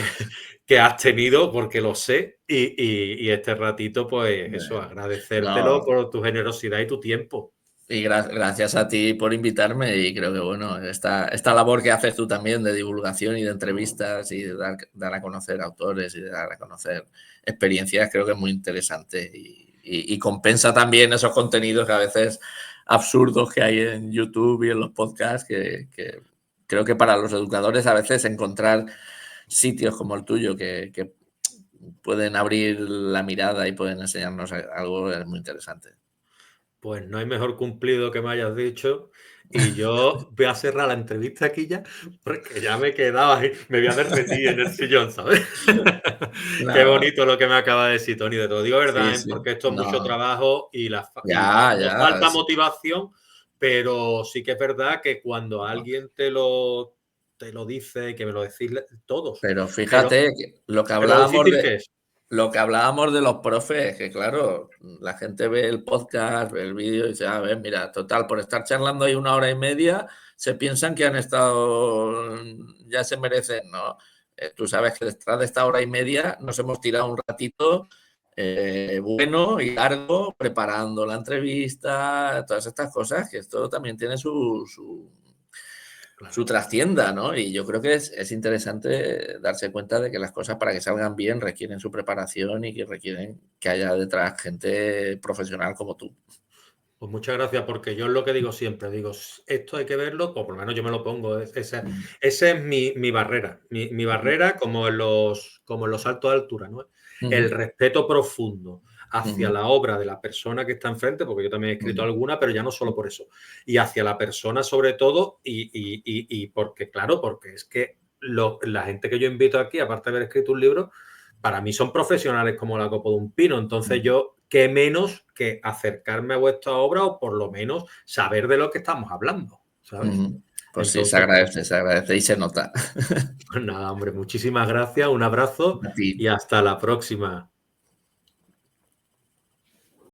que has tenido, porque lo sé, y este ratito, pues eso, agradecértelo No, por tu generosidad y tu tiempo. y gracias a ti por invitarme y creo que bueno, esta labor que haces tú también de divulgación y de entrevistas y de dar a conocer autores y de dar a conocer experiencias creo que es muy interesante y compensa también esos contenidos que a veces absurdos que hay en YouTube y en los podcasts que creo que para los educadores a veces encontrar sitios como el tuyo que pueden abrir la mirada y pueden enseñarnos algo es muy interesante. Pues no hay mejor cumplido que me hayas dicho. Y yo voy a cerrar la entrevista aquí ya, porque ya me quedaba ahí, me voy a derretir en el sillón, ¿sabes? Qué No, bonito lo que me acaba de decir, Tony. Te lo digo sí, verdad, ¿eh? sí. Porque esto es mucho No, trabajo y ya, nos ya. falta motivación, pero sí que es verdad que cuando alguien te lo dice, que me lo decís todos, Pero pero, fíjate que pero lo difícil que es. lo que hablábamos de los profes, que claro, la gente ve el podcast, ve el vídeo y dice, a ver, mira, total, por estar charlando ahí 1 hora y media, se piensan que han estado, ya se merecen, ¿no? Tú sabes que detrás de esta 1 hora y media nos hemos tirado un ratito bueno y largo preparando la entrevista, todas estas cosas, que esto también tiene su Claro. trastienda, ¿no? Y yo creo que es interesante darse cuenta de que las cosas para que salgan bien requieren su preparación y que requieren que haya detrás gente profesional como tú. Pues muchas gracias, porque yo es lo que digo siempre, digo, Esto hay que verlo", o por lo menos yo me lo pongo, Mm, esa es mi barrera, mi ujú, barrera como en los saltos de altura, ¿no? El ujú, respeto profundo hacia ujú, la obra de la persona que está enfrente, porque yo también he escrito ujú, alguna, pero ya no solo por eso, y hacia la persona sobre todo, y porque, claro, porque es que la gente que yo invito aquí, aparte de haber escrito un libro, para mí son profesionales como la copa de un pino. Entonces ujú, yo, qué menos que acercarme a vuestra obra o por lo menos saber de lo que estamos hablando, ¿sabes? ujú. Pues sí, Entonces, pues, se agradece y se nota. pues nada, hombre, muchísimas gracias, un abrazo A ti. y hasta la próxima.